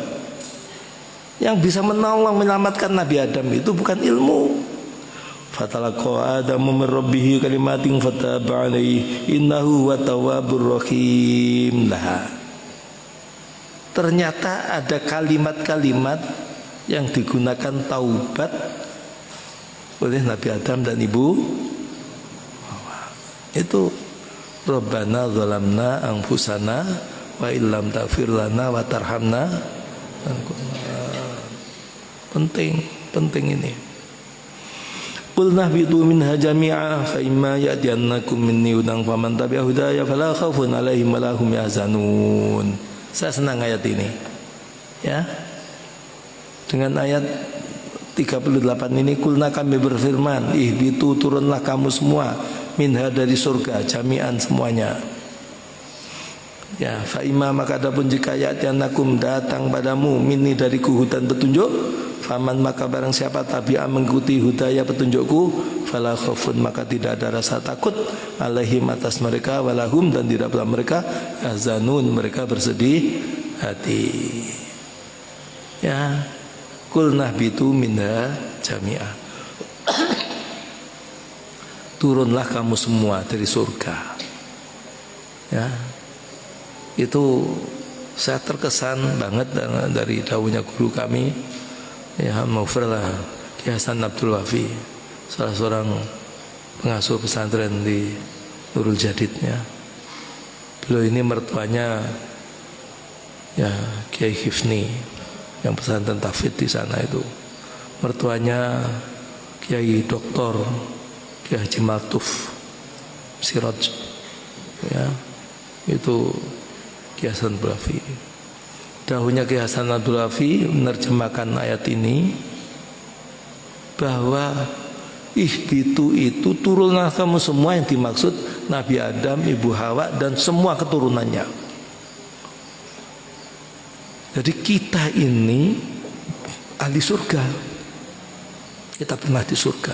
Yang bisa menolong menyelamatkan Nabi Adam itu bukan ilmu. Fatalaqa Adamu min rabbih kalimatin fataba alaihi innahu huwa tawwabur rahim. Lah, ternyata ada kalimat-kalimat yang digunakan taubat oleh Nabi Adam dan Ibu Hawa. Itu Rabbana zalamna anfusana wa illam taghfir lana wa tarhamna. Penting ini. Qul nahbitu minha jami'a fa imma ya'tiyannakum minni hudan faman tabi'a hudaya fala khaufun 'alaihim wa la hum yahzanun. Saya senang ayat ini. Ya. Dengan ayat 38 ini, kulna kami berfirman, ihbitu turunlah kamu semua minha dari surga jami'an semuanya. Ya, fa imma maka adapun jika ya'tiyannakum datang padamu minni dariku hudan petunjuk, faman maka barang siapa tabi'a mengikuti hudaya petunjukku, fala khaufun maka tidak ada rasa takut alaihim atas mereka, walahum dan tidak pula mereka azanun mereka bersedih hati. Ya, kul nahbitu minha jami'ah. Turunlah kamu semua dari surga. Ya, itu saya terkesan banget dari dawuhnya guru kami, ya maufirlah Ki Hasan Abdul Wafi, salah seorang pengasuh pesantren di Nurul Jadidnya. Beliau ini mertuanya ya Kiai Hifni yang pesantren tahfidz di sana itu. Mertuanya Kiai Doktor Kiai Haji Matuf Siraj, ya itu Ki Hasan Abdul Wafi. Dahulunya Ki Hasan Abdul Wafi menerjemahkan ayat ini bahwa ihbitu itu turunlah kamu semua, yang dimaksud Nabi Adam, Ibu Hawa dan semua keturunannya. Jadi kita ini ahli surga. Kita pernah di surga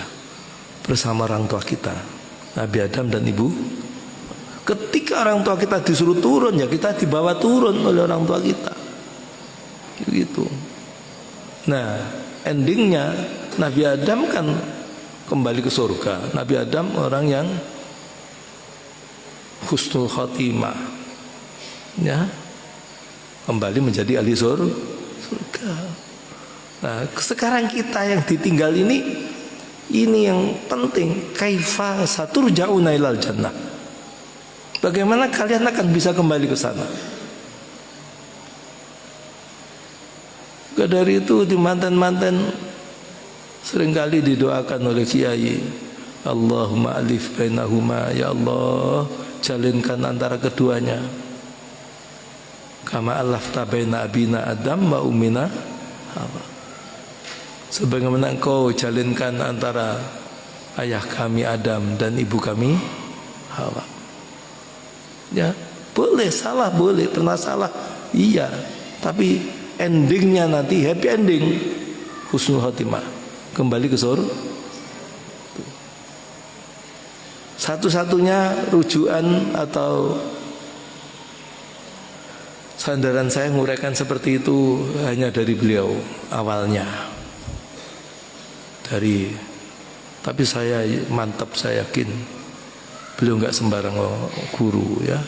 bersama orang tua kita, Nabi Adam dan Ibu. Ketika orang tua kita disuruh turun, ya kita dibawa turun oleh orang tua kita. Begitu. Nah, endingnya Nabi Adam kan kembali ke surga. Nabi Adam orang yang husnul khotimah, ya, kembali menjadi ahli surga. Nah, sekarang kita yang ditinggal ini yang penting. Kaifa saturja'una ilal jannah. Bagaimana kalian akan bisa kembali ke sana? Dari itu di mantan-mantan seringkali didoakan oleh kiai, Allahumma alif bainahuma, ya Allah jalinkan antara keduanya, kama alafta baina abina Adam wa ummina Hawa, sebagaimana engkau jalinkan antara ayah kami Adam dan ibu kami Hawa. Ya, boleh salah, boleh pernah salah, iya, tapi endingnya nanti happy ending, husnul khotimah, kembali ke surga. Satu-satunya rujukan atau sandaran saya menguraikan seperti itu hanya dari beliau awalnya. Tapi saya mantap, saya yakin beliau nggak sembarang guru ya.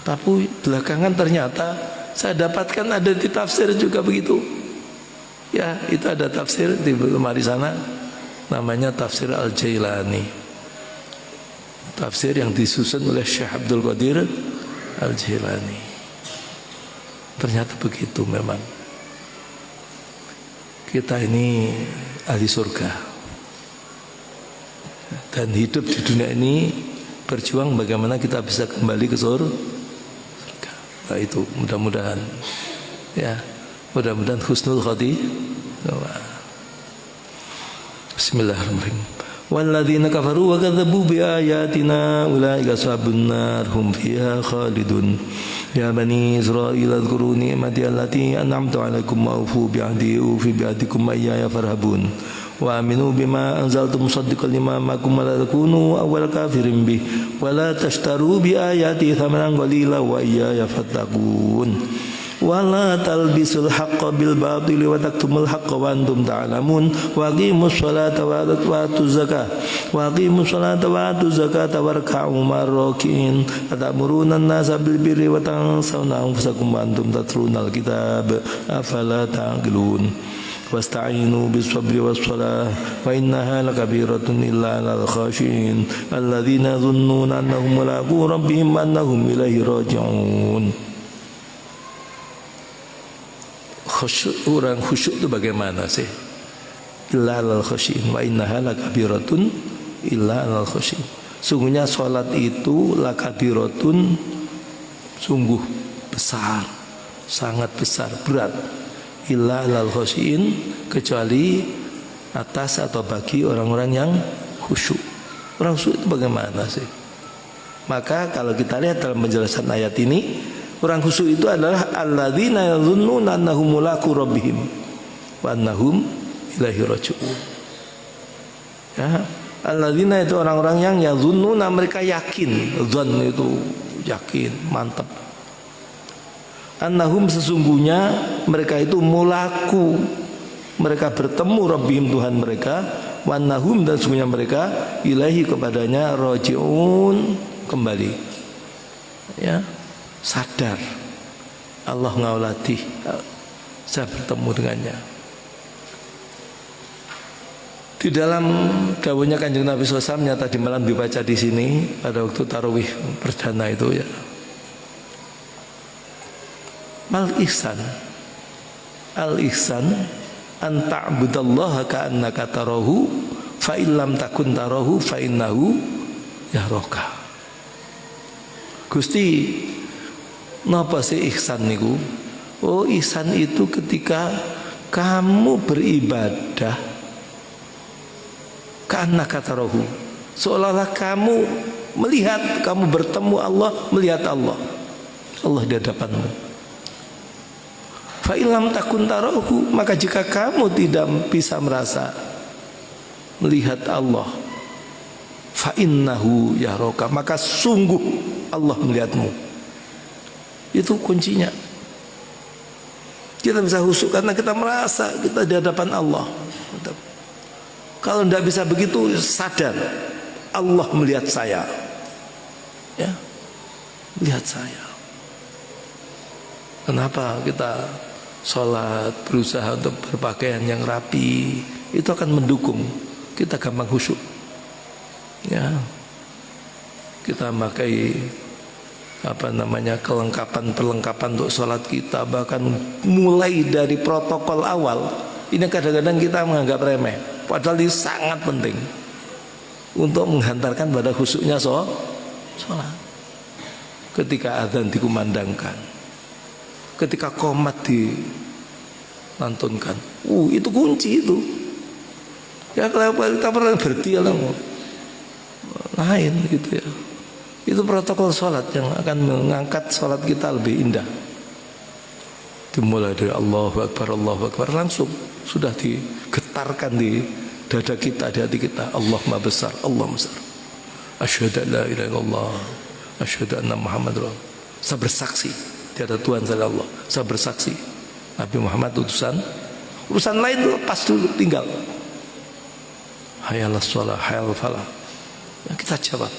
Tapi belakangan ternyata saya dapatkan ada di tafsir juga begitu. Ya, itu ada tafsir di lemari sana, namanya Tafsir Al-Jailani. Tafsir yang disusun oleh Syekh Abdul Qadir Al-Jailani. Ternyata begitu memang. Kita ini ahli surga. Dan hidup di dunia ini berjuang bagaimana kita bisa kembali ke surga. Nah itu mudah-mudahan ya, mudah-mudahan husnul khotimah. Bismillahirrahmanirrahim. Walladzina kafaru wa kadzdzabu bi ayatina ulaika ashabun nar hum fiha khalidun. Ya bani Israil adhkuru ni'mati allati an'amtu 'alaikum wa awfu bi'ahdi ufi bi'ahdikum iyaya farhabun. Wa aminu bima anzaltu musaddiqan lima ma'akum wa la takunu awwal kafirin bih wa la tashtaru bi ayati thamanan qalila wa iyaya fattaqun. Wala talbisul haqqa bil batili wa taktumul haqqa wa antum ta'lamun. Wa aqimus salata wa atuz zakah wa aqimus salata wa atuz zakata warka'u marrakin atamuruna an-nasa bil birri wa tansawna anfusakum wa antum tatlunal kitab afala ta'qilun. Wasta'inu bis sabri was salah wa innaha lakabiratun illa 'alal khashin alladzina dhunnuna annahum mulaqu rabbihim annahum ilaihi raji'un. Khusyuk, orang khusyuk itu bagaimana sih? Illa alal khasyin wa innaha lakabiratun illa alal khasyin. Sungguhnya salat itu lakabiratun, sungguh besar, sangat besar, berat. Illa alal khasyin, kecuali atas atau bagi orang-orang yang khusyuk. Orang khusyuk itu bagaimana sih? Maka kalau kita lihat dalam penjelasan ayat ini, orang khusyuk itu adalah alladzina yadhunnuna annahum mulaqu rabbihim wa annahum ilaihi raji'un. Ya, alladzina itu orang-orang yang yadhunnuna, mereka yakin, dzan itu yakin, mantap. Annahum, sesungguhnya mereka itu mulaqu, mereka bertemu rabbihim, Tuhan mereka, wa annahum, dan sesungguhnya mereka ilaihi, kepadanya, raji'un, kembali. Ya, sadar Allah ngaulatih, saya bertemu dengannya. Di dalam dawuhnya Kanjeng Nabi SAW yang tadi malam dibaca di sini pada waktu tarawih perdana itu ya, mal ihsan, al ihsan an ta'budallaha ka'annaka tarahu fa illam takun tarahu fa innahu yaraka. Gusti, napa sih ihsan niku? Oh, ihsan itu ketika kamu beribadah ka'annaka tarahu, seolah-olah kamu melihat, kamu bertemu Allah, melihat Allah di hadapanmu. Fa illam takun tarahu, maka jika kamu tidak bisa merasa melihat Allah, fa innahu yaraka, maka sungguh Allah melihatmu. Itu kuncinya. Kita bisa khusyuk karena kita merasa kita di hadapan Allah. Kalau tidak bisa begitu, sadar Allah melihat saya, ya, melihat saya. Kenapa kita sholat, berusaha untuk berpakaian yang rapi, itu akan mendukung kita gampang khusyuk. Ya, kita pakai perlengkapan untuk sholat kita, bahkan mulai dari protokol awal. Ini kadang-kadang kita menganggap remeh, padahal ini sangat penting untuk menghantarkan pada khusyuknya sholat. Ketika adzan dikumandangkan, ketika qomat dilantunkan, itu kunci itu. Ya, kalau kita pernah berhenti lain gitu ya. Itu protokol sholat yang akan mengangkat sholat kita lebih indah. Dimulai dari Allahu Akbar, langsung sudah digetarkan di dada kita, di hati kita. Allah Maha Besar, Allah Besar. Asyhadu an la ilaha illallah, asyhadu anna Muhammad Rasul. Saya bersaksi tiada Tuhan selain Allah. Saya bersaksi Nabi Muhammad utusan lain lepas dulu, tinggal hayal shalah, hayal falah. Kita jawab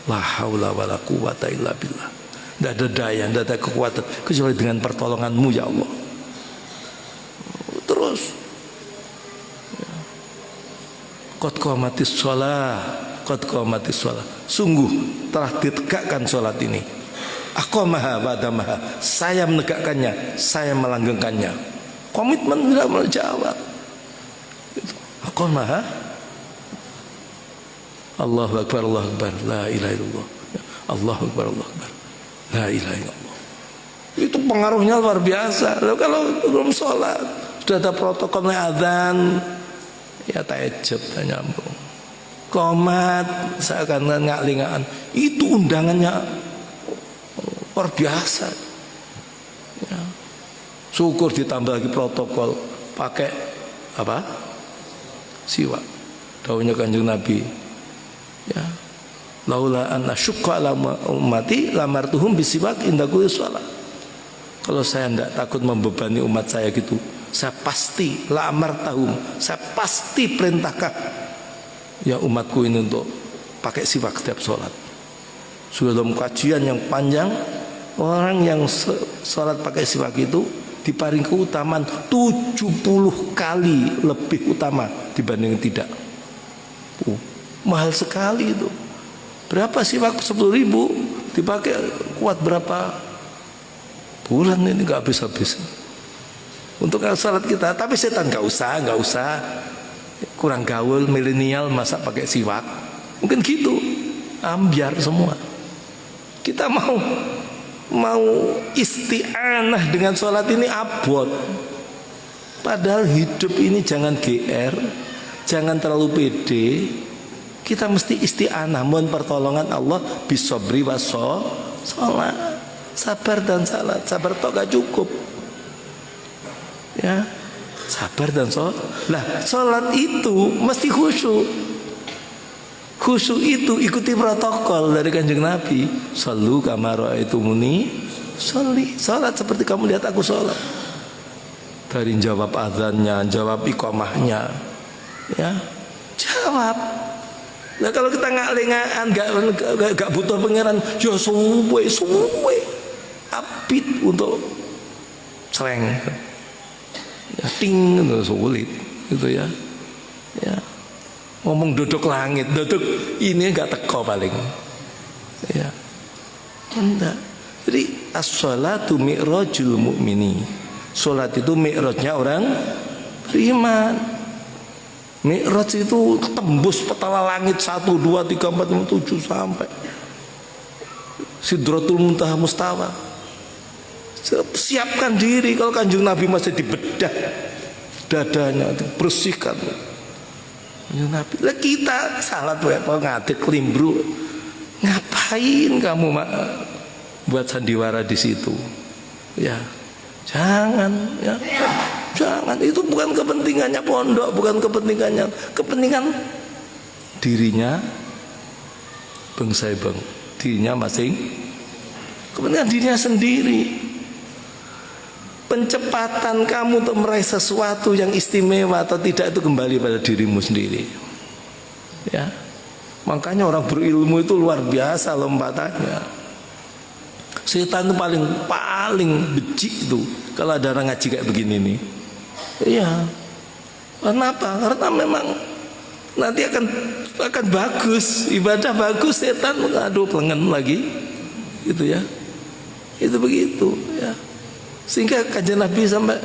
la haula wala quwata illa billah. Tidak ada daya, tidak ada kekuatan kecuali dengan pertolonganmu ya Allah. Terus qad qamatis shalah, qad qamatis shalah. Sungguh telah ditegakkan salat ini. Aqamaha wa adamaha. Saya menegakkannya, saya melanggengkannya. Komitmen tidak menjawab. Aqamaha. Allahu akbar, Allahu akbar, la ilaha illallah. Allahu akbar, Allahu akbar, la ilaha illallah. Itu pengaruhnya luar biasa. Lalu kalau belum sholat sudah ada protokolnya azan, ya tahajud tak nyambung. Qomat seakan ngak-lingaan. Itu undangannya luar biasa. Ya. Syukur ditambah lagi protokol pakai apa? Siwak. Daunnya Kanjeng Nabi. Ya. Laula an asyqa ala ummati lamartuhum bisiwak inda kulli shalah. Kalau saya tidak takut membebani umat saya gitu, saya pasti lamartahum, saya pasti perintahkan ya umatku ini untuk pakai siwak setiap sholat. Sudah dalam kajian yang panjang, orang yang sholat pakai siwak itu diparing keutamaan 70 kali lebih utama dibanding tidak. Mahal sekali itu. Berapa siwak? 10.000 dipakai kuat berapa bulan ini, nggak habis-habis untuk salat kita. Tapi setan nggak usah kurang gaul, milenial masa pakai siwak, mungkin gitu, ambiar semua. Kita mau isti'anah dengan sholat ini abot. Padahal hidup ini jangan GR, jangan terlalu pede. Kita mesti isti'anah, mohon pertolongan Allah bisobri waso sholat, sabar dan salat. Sabar tok gak cukup, ya, sabar dan sholat. Lah sholat itu mesti khusyuk. Khusyuk itu ikuti protokol dari Kanjeng Nabi. Shallu kama ra'aitumuni sholli. Sholat seperti kamu lihat aku sholat. Dari jawab azannya, jawab iqamahnya, ya, jawab. Nah kalau kita ngak-lengaan, gak butuh pangeran, ya suwe apit untuk seleng, ya ting itu sulit, gitu ya. Ya ngomong duduk langit, duduk ini gak teko paling, ya enggak. Jadi as-sholatu mi'rajul mu'mini. Sholat itu mi'rajnya orang beriman. Mi'raj itu tembus petala langit 1, 2, 3, 4, 5, 7 sampai Sidratul Muntaha Mustawa. Siapkan diri. Kalau Kanjeng Nabi masih dibedah dadanya, dibersihkan Kanjeng Nabi. Lah kita salat wae ngatik klimbru. Ngapain kamu buat sandiwara di situ? Ya, jangan ya. Jangan, itu bukan kepentingannya pondok, bukan kepentingan dirinya bang, dirinya masing, kepentingan dirinya sendiri. Pencepatan kamu untuk meraih sesuatu yang istimewa atau tidak itu kembali pada dirimu sendiri. Ya, makanya orang berilmu itu luar biasa lompatannya. Setan itu paling benci itu kalau ada orang ngaji kayak begini nih. Iya. Kenapa? Karena memang nanti akan bagus, ibadah bagus, setan aduh pelengan lagi. Gitu ya. Itu begitu ya. Sehingga Kanjeng Nabi sampai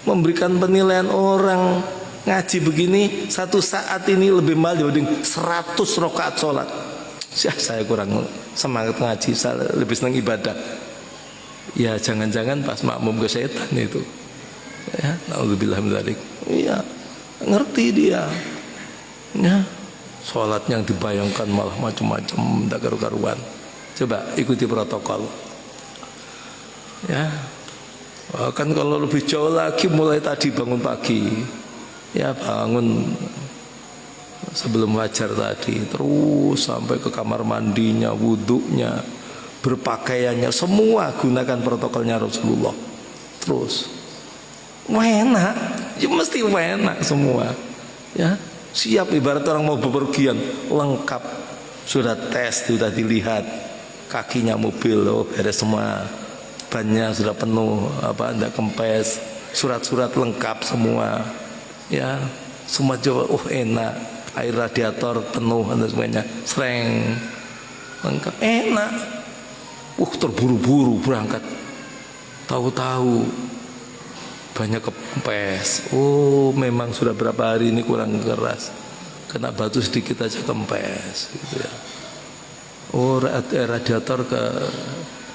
memberikan penilaian orang ngaji begini satu saat ini lebih mahal dibanding 100 rakaat sholat. Saya kurang semangat ngaji, saya lebih senang ibadah. Ya jangan-jangan pas makmum ke setan itu. Ya, naudzubillah min dzalik. Iya, ngerti dia. Ya, sholat yang dibayangkan malah macam-macam, tak karu-karuan. Coba ikuti protokol. Ya, kan kalau lebih jauh lagi mulai tadi bangun pagi. Ya bangun sebelum wajar tadi, terus sampai ke kamar mandinya, wudhunya, berpakaiannya, semua gunakan protokolnya Rasulullah. Terus enak, ya mesti enak semua, ya siap ibarat orang mau bepergian, lengkap, sudah tes, sudah dilihat, kakinya mobil, oh beres semua, bannya sudah penuh, enggak kempes, surat-surat lengkap semua, ya semua coba, oh enak, air radiator penuh dan semuanya, sereng, lengkap, enak, terburu-buru berangkat, tahu-tahu banyak kempes, oh memang sudah berapa hari ini kurang keras, kena batu sedikit aja kempes, gitu ya, oh radiator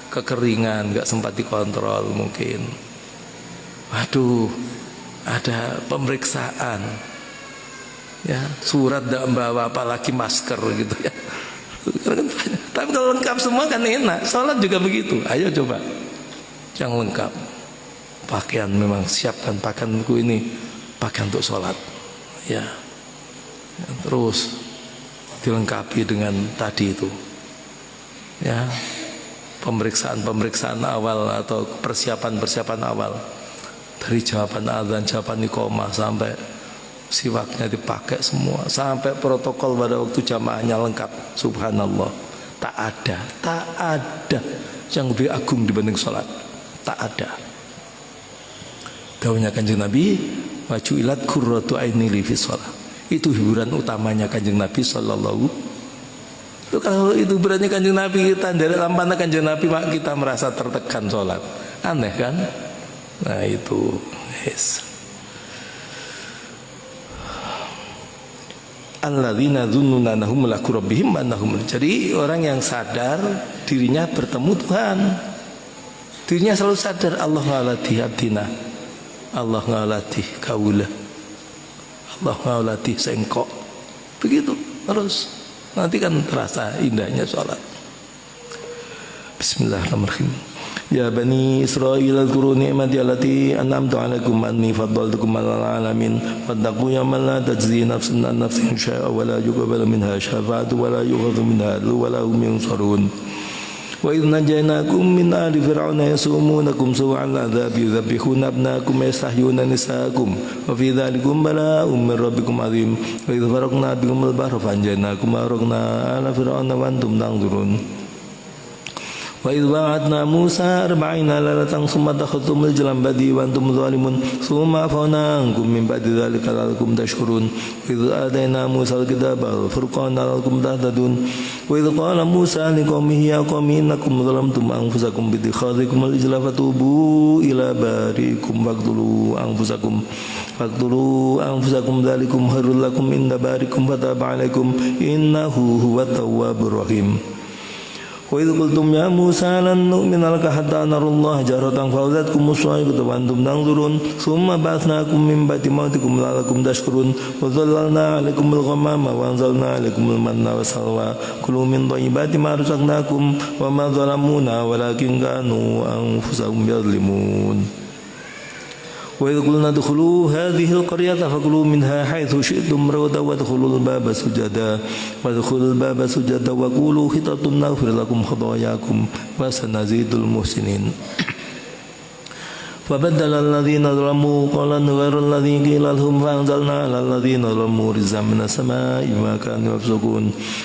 kekeringan, nggak sempat dikontrol mungkin, waduh ada pemeriksaan, ya surat tidak membawa apalagi masker gitu ya. Tapi kalau lengkap semua kan enak. Sholat juga begitu. Ayo coba yang lengkap, pakaian memang siapkan pakaianku ini pakaian untuk sholat, ya. Terus dilengkapi dengan tadi itu, ya, pemeriksaan awal atau persiapan awal, dari jawaban azan, jawaban iqamah sampai siwaknya dipakai semua, sampai protokol pada waktu jamaahnya lengkap. Subhanallah, tak ada yang lebih agung dibanding sholat, tak ada. Dawuhnya Kanjeng Nabi, wajuilat qurratu aini li fi shalah. Itu hiburan utamanya Kanjeng Nabi sallallahu. Itu kalau itu berarti Kanjeng Nabi kita dari lampana Kanjeng Nabi, mak kita merasa tertekan sholat, aneh kan? Nah itu, yes. Alladzina dzunnuna annahum mulaqu rabbihim annahum. Jadi orang yang sadar dirinya bertemu Tuhan, dirinya selalu sadar Allah ngalati abdina, Allah ngalati kaula, Allah ngalati sengkok, begitu terus. Nanti kan terasa indahnya sholat. Bismillahirrahmanirrahim. Ya Bani Israil adhkuru ni'mati allati an'amtu 'alaikum anni faddaltukum 'alal 'alamin wattaqu yawman la tajzi nafsun an nafsin syai'an wa la yuqbalu minha syafa'atun wa la yu'khadhu minha 'adlun wa la hum yunsarun. Wa idh najaynakum min ali fir'auna yasumunakum su'al 'adzabi yudhabbihuna abnaakum wa yastahyuna nisaakum wa fi dhalikum bala'un min rabbikum 'azim. Wa idh faraqna bikumul bahra fanjaynakum wa aghraqna ala fir'auna wa antum tanzurun. Wa idh wa'adna Musa 40 lailatan thumma takhadhtumul ijla badi wa antum zalimun thumma afawna ankum min ba'di dhalika la'allakum tashkurun. Wa idh atayna Musa al-kitaba wal furqana la'allakum tahtadun. Wa idh qala Musa liqaumihi ya qaumi innakum zalamtum anfusakum bi ittikhadhikum al-ijla fatubu ila bariikum faqtulu anfusakum dzalikum khairul lakum inda bariikum fataba 'alaikum innahu huwat tawwabur rahim. Wa idh qultum ya Musa lan nu'mina laka hatta narallaha jahratan fa'akhadhatkum as-sa'iqatu wa antum tanzurun thumma ba'athnakum min ba'di mautikum la'allakum tashkurun wa dhallalna 'alaikumul ghamama wa anzalna 'alaikumul manna wa salwa kulu min thayyibati ma razaqnakum wa ma zalamuna walakin kanu anfusahum yadhlimun. Wa idh qulna udkhulu hadhihi al-qaryata fakulu minha haitsu syi'tum ragadan wadkhulul baba sujada wa qulu hitatun naghfir lakum khatayakum wa sanazidul muhsinin. فبدل الذين ظلموا قولا غير الذي قيل لهم فأنزلنا على الذين ظلموا رجزا من السماء بما كانوا يفسقون.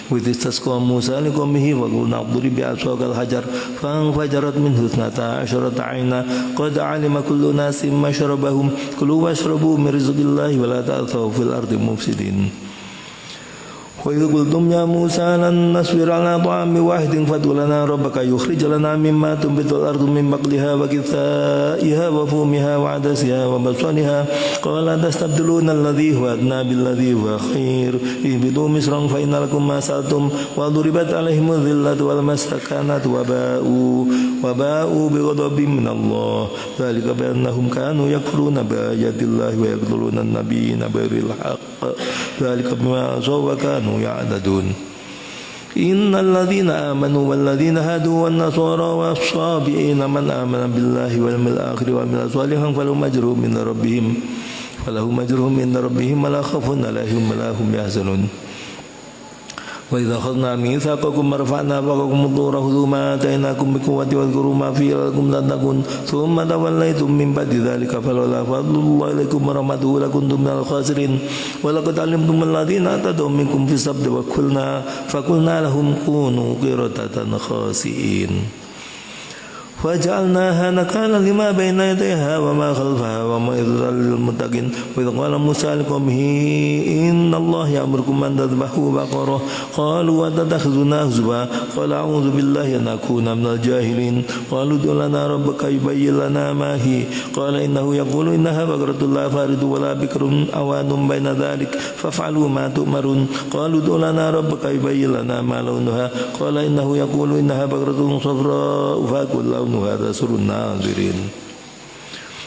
وإذ استسقى موسى لقومه فقلنا اضرب بعصاك الحجر فانفجرت منه 12 عينا قد علم كل أناس مشربهم كلوا واشربوا من رزق الله ولا تعثوا في الأرض مفسدين. وإذ قلتم يا موسى لن نصبر على طعام واحد فادع لنا ربك يخرج لنا مما تنبت الأرض من بقلها وكثائها وفومها وعدسها وبصلها قال تستبدلون الذي هو أدنى بالذي هو خير اهبطوا مصرا فإن لكم ما سألتم وضربت عليهم الذلة والمسكنة وباءوا بغضب من الله ذلك بأنهم كانوا يكفرون بآيات الله ويقتلون النبيين بغير الحق ذلك بما عصوا وكانوا يعتدون. إن الذين آمنوا والذين هادوا والنصارى والصابئين من آمن بالله واليوم الآخر وعمل صالحا فلهم أجر من ربهم فلهم أجرهم عند ربهم ولا خوف عليهم ولا هم يحزنون وإذا أخذنا ميثاقكم ورفعنا فوقكم الطور خذوا ما آتيناكم بقوة واذكروا ما فيه لعلكم تتقون ثم توليتم من بعد ذلك فلولا فضل الله عليكم ورحمته لكنتم من الخاسرين ولقد علمتم الذين اعتدوا منكم في السبت فقلنا لهم كونوا قردة خاسئين وجعلناها نكالا لما بين يديها وما خلفها وموعظة للمتقين وإذ قال موسى لقومه إن الله يأمركم أن تذبحوا بقرة قالوا أتتخذنا هزوا قال أعوذ بالله أن أكون من الجاهلين قالوا ادع لنا ربك يبين لنا ما هي قال إنه يقول إنها بقرة لا فارض ولا بكر أوان بين ذلك فافعلوا ما تؤمرون قالوا ادع لنا ربك يبين لنا ما لونها قال إنه يقول إنها بقرة صفراء فأكل لونها هذا سر الناظرين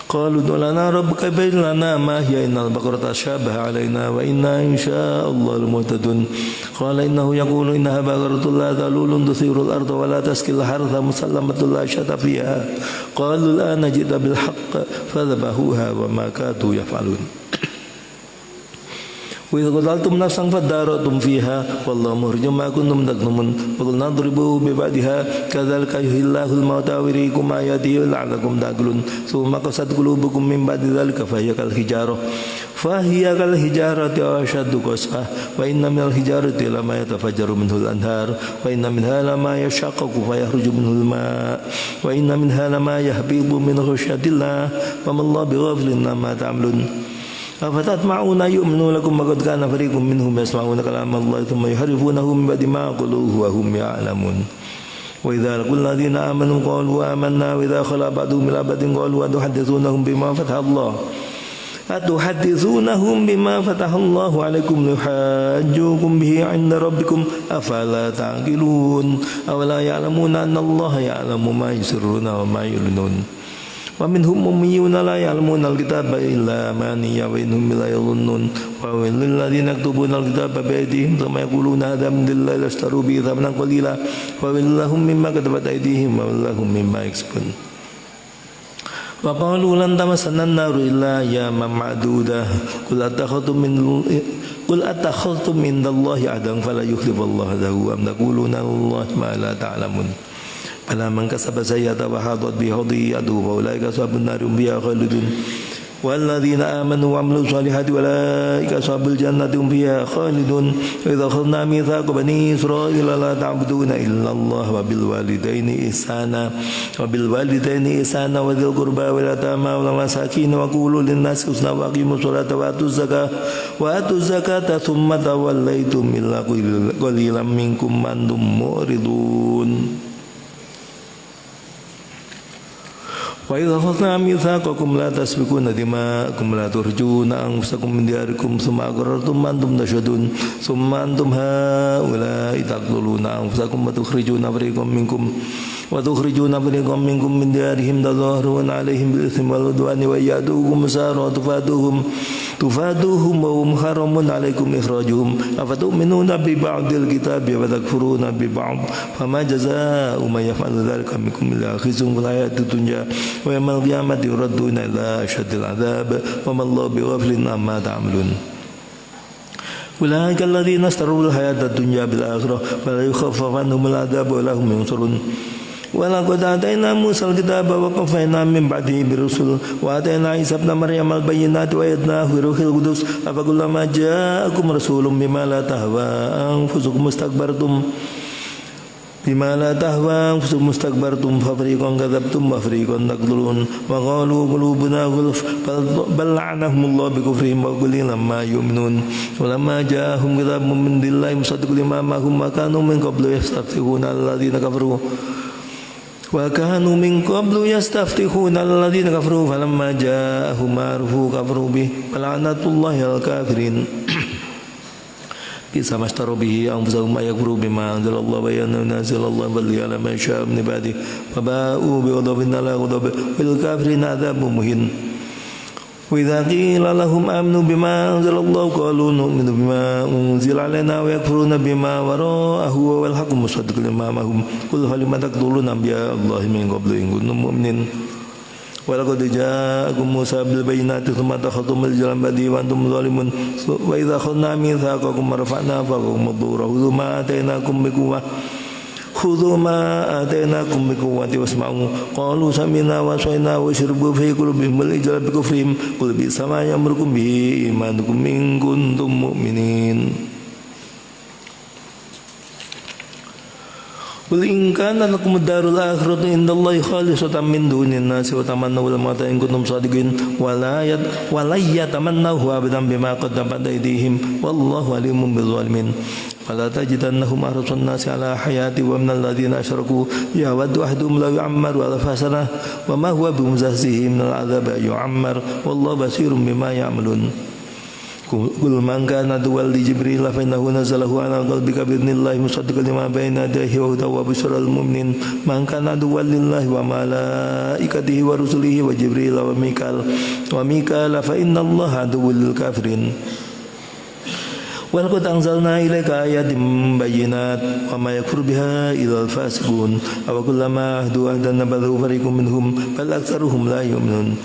قالوا ادع لنا ربك يبين لنا ما هي إن البقرة شابه علينا وإنا إن شاء الله لمهتدون قال إنه يقول إنها بقرة لا ذلول تثير الأرض ولا تسقي الحرث مسلمة لا شط فيها قالوا الآن جئت بالحق فذبحوها وما كادوا يفعلون وإذا قتلتم نفسا فادارأتم فيها والله مخرج ما كنتم تكتمون وقلنا اضربوه ببعدها كذلك يحيي الله الموتى ويريكم آياته لعلكم تعقلون ثم قست قلوبكم من بعد ذلك فهي كالحجارة أو أشد قسوة وإن من الحجارة لما يتفجر منه الأنهار وإن منها لما يشقق فيخرج منه الماء وإن منها لما يهبط من خشية الله وما الله بغافل عما تعملون أفتطمعون أن يؤمنوا لكم وقد كان فريق منهم يسمعون كلام الله ثم يحرفونه من بعد ما قالوه وهم يعلمون وإذا لقوا الذين آمنوا قالوا آمنا وإذا خلا بعضهم إلى بعض قالوا أتحدثونهم بما فتح الله عليكم ليحاجوكم به عند ربكم أفلا تعقلون أولا يعلمون أن الله يعلم ما يسرون وما يعلنون ومنهم أميون لا يعلمون الكتاب إلا أماني وإنهم لا يظنون وويل للذين يكتبون الكتاب بأيديهم ثم يقولون هذا من الله لاشتروا به ثمنا قليلا وويل لهم مما كتبت أيديهم وويل لهم مما يكسبون وقالوا لن تمسنا النار إلا أياما معدودة قل أتخذتم عند الله عهدا فلا يخلف الله له أم تقولون على الله ما لا تعلمون ألا من كسب سيئة وحاطت به خطيئته فأولئك أصحاب النار هم فيها خالدون والذين آمنوا وعملوا الصالحات أولئك أصحاب الجنة هم فيها خالدون وإذا أخذنا ميثاق بني إسرائيل لا تعبدون إلا الله وبالوالدين إحسانا وذي القربى واليتامى والمساكين وقولوا للناس حسنا وأقيموا الصلاة وآتوا الزكاة ثم توليتم إلا قليلا منكم وأنتم معرضون وإذا أخذنا ميثاقكم لا تسفكون دماءكم ولا تخرجون أنفسكم من دياركم ثم أقررتم وأنتم تشهدون ثم أنتم هؤلاء تقتلون أنفسكم وتخرجون فريقا منكم من ديارهم تظاهرون عليهم بالإثم والعدوان وإن يأتوكم أسارى تفادوهم وهم حرام عليكم إخراجهم أفتؤمنون ببعض الكتاب وتكفرون ببعض فما جزاء من يفعل ذلك منكم إلا خزي في الحياة الدنيا ويوم القيامة يردون إلى أشد العذاب وما الله بغافل عما تعملون أولئك الذين اشتروا الحياة الدنيا بالآخرة فلا يخفف عنهم العذاب ولا هم ينصرون ولقد آتينا موسى الكتاب وقفينا من بعده بالرسل وآتينا عيسى ابن مريم البينات وأيدناه بروح القدس أفكلما جاءكم رسول بما لا تهوى أنفسكم استكبرتم ففريقا كذبتم وفريقا تقتلون وقالوا قلوبنا غلف بل لعنهم الله بكفرهم وقليلا ما يؤمنون ولما جاءهم كتاب من عند الله مصدق لما معهم وكانوا من قبل يستفتحون الذين كفروا فلما جاءهم ما عرفوا كفروا به فلعنة الله على الكافرين بئس ما اشتروا به أنفسهم أن يكفروا بما أنزل الله وينزل الله فضل على من شاء من عباده فباءوا بغضب على غضب وللكافرين عذاب مهين وإذا قيل لهم آمنوا بما أنزل الله قالوا نؤمن بما أنزل علينا ويكفرون بما وراءه والحق مصدق لما معهم قل فلم تقتلون أنبياء الله من قبل إن كنتم مؤمنين Walaqad ja'akum Musa bil bayyinati tsumma takhadtum al-ijla min ba'di wa antum zalimun wa idza akhadna mitsaqakum wa rafa'na fawqakum ad-dura khudhu ma atainakum biquwwah khudhu ma atainakum biquwwati wasma'u qalu sami'na wa ata'na wa syirbu fi qulubihim al-ijla bi kufrihim qul bi'sa ma ya'murukum bihi imanukum in kuntum mu'minin. Qul in kana lakum ad-darul akhiratu indallahi khalisatan min dunin nasi wa tamannaw al-mauta in kuntum shadiqin wa la yatamannahu abadan bima qaddamat aydihim wallahu alimun bil zalimin. Wala tajidannahum ahrasan nasi ala hayati wa minal ladzina asyraku yawaddu ahaduhum law yu'ammaru alfa sanah wa ma huwa bimuzahzihi minal adzabi yu'ammar wallahu basirun bima ya'malun. Qul man kana aduwwan li Jibril fa innahu nazzalahu ala qalbika bi idznillah musaddiqan lima bayna yadayhi wa hudan wa busyral mu'minin. Man kana aduwwan lillahi wa malaikatihi wa rusulihi wa Jibril wa Mikal fa innallaha aduwwul lil kafirin. Walaqad anzalna ilaika ayatin bayyinat wa ma yakfur biha illa al-fasiqun aw kullama ahdu ahdan nabadhu fariqum minhum bal aktsaruhum la yu'minun.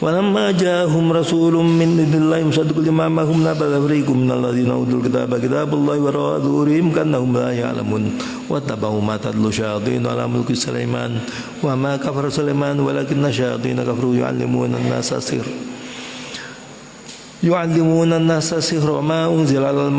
Walamma ja'ahum rasulun min indillahi musaddiqun lima ma'ahum nabadha fariqun minal ladzina utul kitaba kitaballahi wara'a dhuhurihim kannahum la ya'lamun wattaba'u ma tatlu syayatin ala mulki Sulaiman wa ma kafara Sulaiman walakinna syayatin kafaru yu'allimuna an-nasa sihr wa ma unzila alal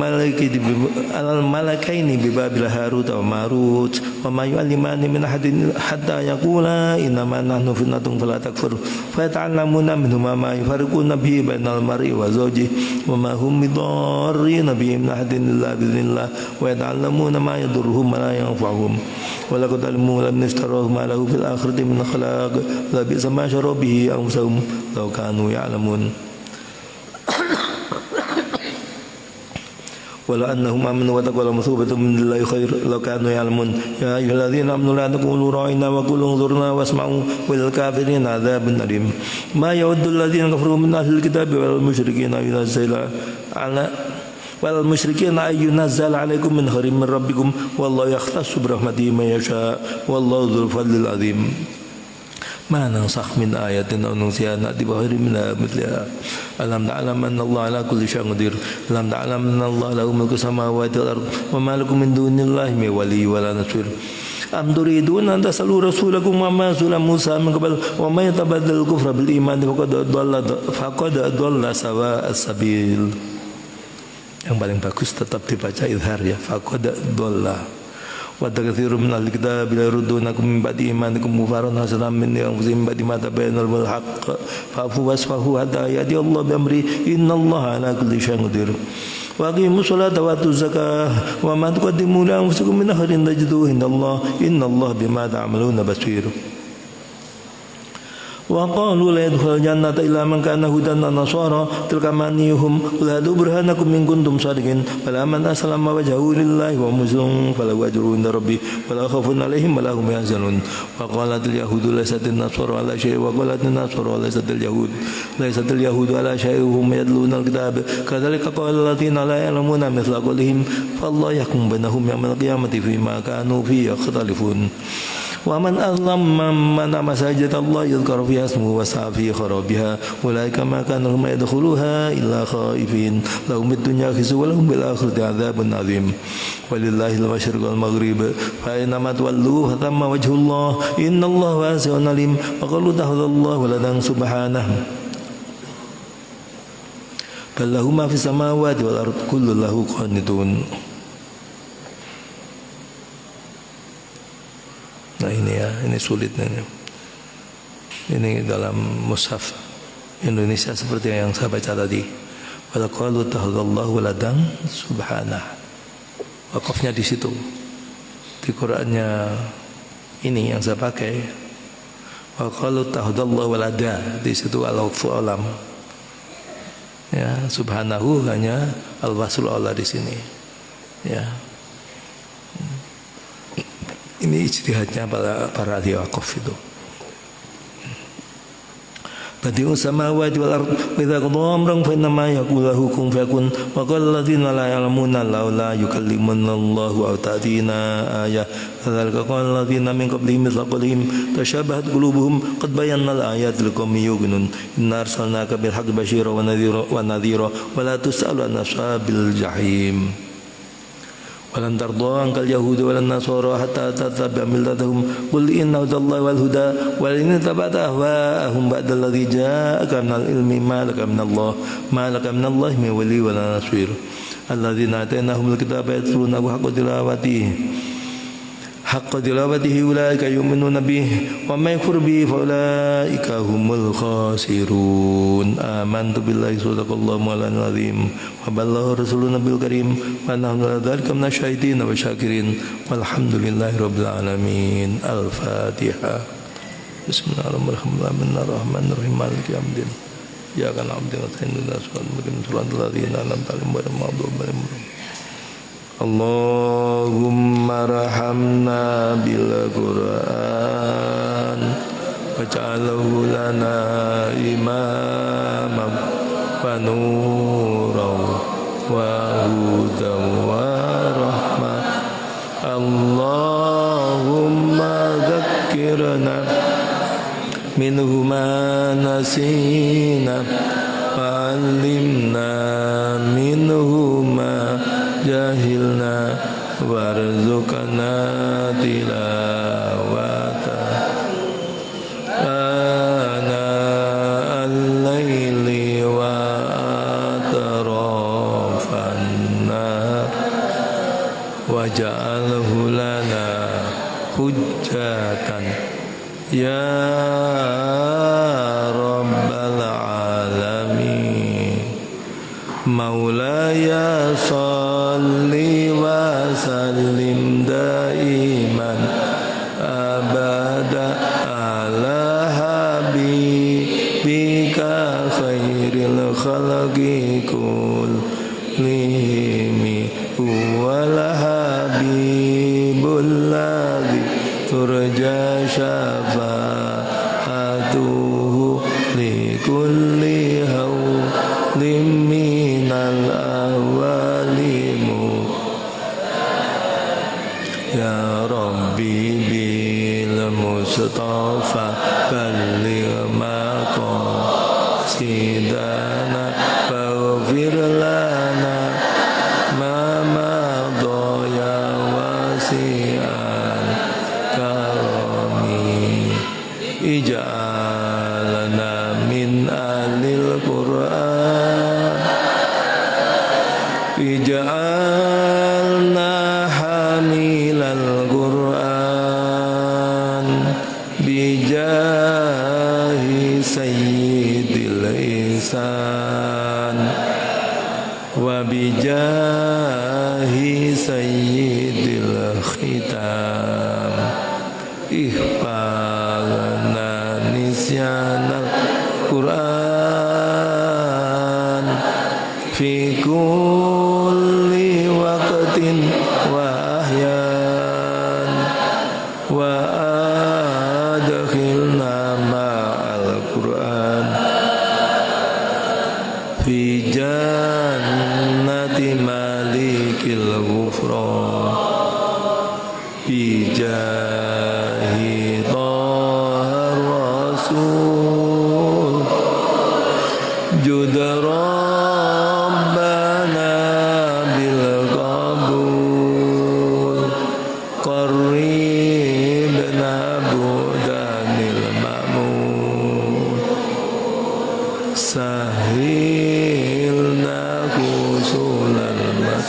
malakaini bi Babil Harut wa Marut wa ma yu'allimani min ahadin hatta yaqula innama nahnu fitnatun fala takfur fa yata'allamuna minhuma ma yufarriquna bihi bainal mar'i wa zawjihi wa ma hum bidarrin bihi min ahadin illa bi idznillah wa yata'allamuna ma yadurruhum wa la yanfa'uhum wa laqad alimu lam ishtarahu ma lahu fil akhirati min khalaq la bi'sa ma sharu bihi anfusahum law kanu ya'lamun. Walau annahum amanu wa taqaw lamathubatun min Allahi khair law kanu ya'lamun. Ya ayyuhalladzina amanu la taqulu ra'ina wa qulu unzurna wasma'u wal kafirina adzabun alim. Ma yawaddu alladzina kafaru min ahlil kitabi wal musyrikina ayunazzala 'alaikum min khairin min rabbikum wallahu yakhtassu bi rahmatihi man yasha wallahu dzul fadlil 'adzim. Ma nansakh min ayatin aw nunsiha na'ti bi khairin minha mithliha. Alam ta'lam anna Allah ala kulli syai'in qadir. Alam ta'lam anna Allah lahu mulku samawati wal ardh wa ma lakum min dunillahi min waliyyin wa la nasir. Am turiduna an tasalu rasulakum wa ma sula Musa min qabl wa may yatabaddal kufra bil iman faqad dhalla sawa as-sabil. Yang paling bagus tetap dibaca izhar ya, faqad dhalla. Wa katsirun min ahli kitab la yurdunakum min ba'di imanikum mufarran hasanan min anfusihim ba'di ma tabayyana lahumul haqq fa'fu wasfahu hatta ya'ti Allah bi amri innallaha ala kulli syai'in qadir. Wa aqimus salata wa atuz zakah wa ma tuqaddimu li anfusikum min khairin tajiduhu innallaha bima ta'maluna basir. Wa qalu la yadkhulul jannata illa man kana hudan nasara tilka manihum la burhanakum in kuntum shadiqin fala man aslama wajhahu lillahi wa muslim falahu ajrun inda rabbih wala khaufun alaihim wala hum yahzanun. Wa qalatil yahudu laysatin nasara ala syai' wa qalatin nasara laysatil yahudu ala syai' hum yadluna alkitab kadzalika qala alladziina la ya'lamuna mithla qawlihim fallahu yahkum bainahum yawmal qiyamati fima kanu fihi yakhtalifun. Wa man azlamma man masajid Allah yadhkuru fiha ismuhu wa sa'a fi kharabiha ulaika ma kana lahum yadkhuluha illa khaifin lahum bid-dunya khizyun wa lahum bil akhirati 'adzabun 'adzim. Walillahi al-masyriq wal maghrib fa aina ma tuwallu fa thamma wajhullah innallaha wasi'un 'alim wa qalu tahadallahu waladan subhanahu bal lahu ma fis samawati wal ardi kullu lahu qanitun. Nah ini ya, ini sulitnya. Ini dalam mushaf Indonesia seperti yang saya baca tadi. Wala qalu tahadallahu waladan subhanah. Wakafnya di situ. Di Qur'annya ini yang saya pakai. Wa qalu tahadallahu walada, di situ al-waqfu alam. Ya, subhanahu hanya al-wasl Allah di sini. Ya. Ini ijtihadnya para ahli wakaf itu. بديع السماوات والأرض وإذا قضى أمرا فإنما يقول له كن فيكون وقال الذين لا يعلمون لولا يكلمنا الله أو تأتينا آية كذلك قال الذين من قبلهم مثل قولهم تشابهت قلوبهم قد بينا الآيات لقوم يوقنون إنا أرسلناك بالحق بشيرا ونذيرا ولا تسأل عن أصحاب الجحيم ولن ترضى عنك اليهود ولا النصارى حتى تتبع ملتهم قل إن هدى الله والهدى ولئن اتبعت أهواءهم بعد الذي جاءك من العلم ما لك من الله من ولي ولا نصير الذين آتيناهم الكتاب يتلونه حق تلاوته أولئك يؤمنون به ومن يكفر به فأولئك هم الخاسرون آمنت بالله صدق الله مولانا العظيم وبلغ رسولنا بالكريم ونحن على ذلك من الشاهدين والشاكرين والحمد لله رب العالمين. الفاتحة. بسم الله الرحمن الرحيم مالك يوم الدين إياك نعبد ونستعين اهدنا الصراط المستقيم صراط الذين أنعمت عليهم غير المغضوب عليهم. Allahumma rahamna bil Qur'an waj'alhu lana imaman wa nuran wa hudan wa rahmah. Allahumma dzakkirna minhu ma nasina wa 'allimna minhu ma jahilna warzuqna tilawata ana al-laili wa atrafanna waj'alhu lana hujjatan ya rabbal alamin. Maulaya salli wa sallim daiman abada ala habibika khairil khalqi kullihim huwal habibul ladzi turja syafa'atuhu li kulli hawlim minal awalimu ya Rabbi bil Mustafa balligh maqasidana waghfir lana ma madha ya wasi'al karami ij'alna min alil Qur'an ij'alna hamilal Qur'an bijahi sayyidil ihsan wa bijahi sayyidil khitam ihfalna nisyanal Qur'an fi kulli waqtin wa ahyan wa adkhilna ma'al Qur'an fi jannati malikil ghufran bi jahi thahar rasul judara sahilna kusulal mas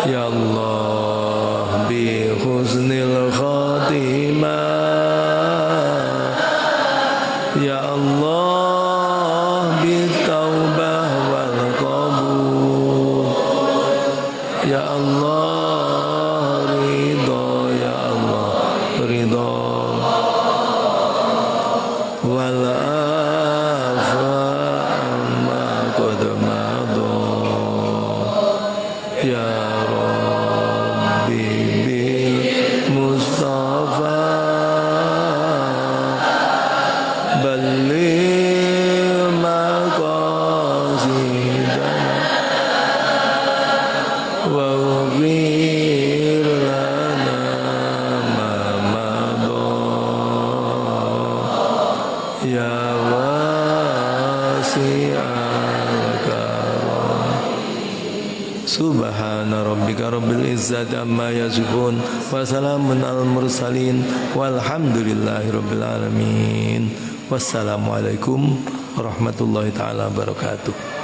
ya Allah bi husnil khatimah ya Allah bi taubah wal qabul ya Allah ridha ya Allah ridha wal Subhana rabbika rabbil izzati amma yasifun wa salamun alal mursalin walhamdulillahi rabbil alamin. Wassalamualaikum warahmatullahi taala wabarakatuh.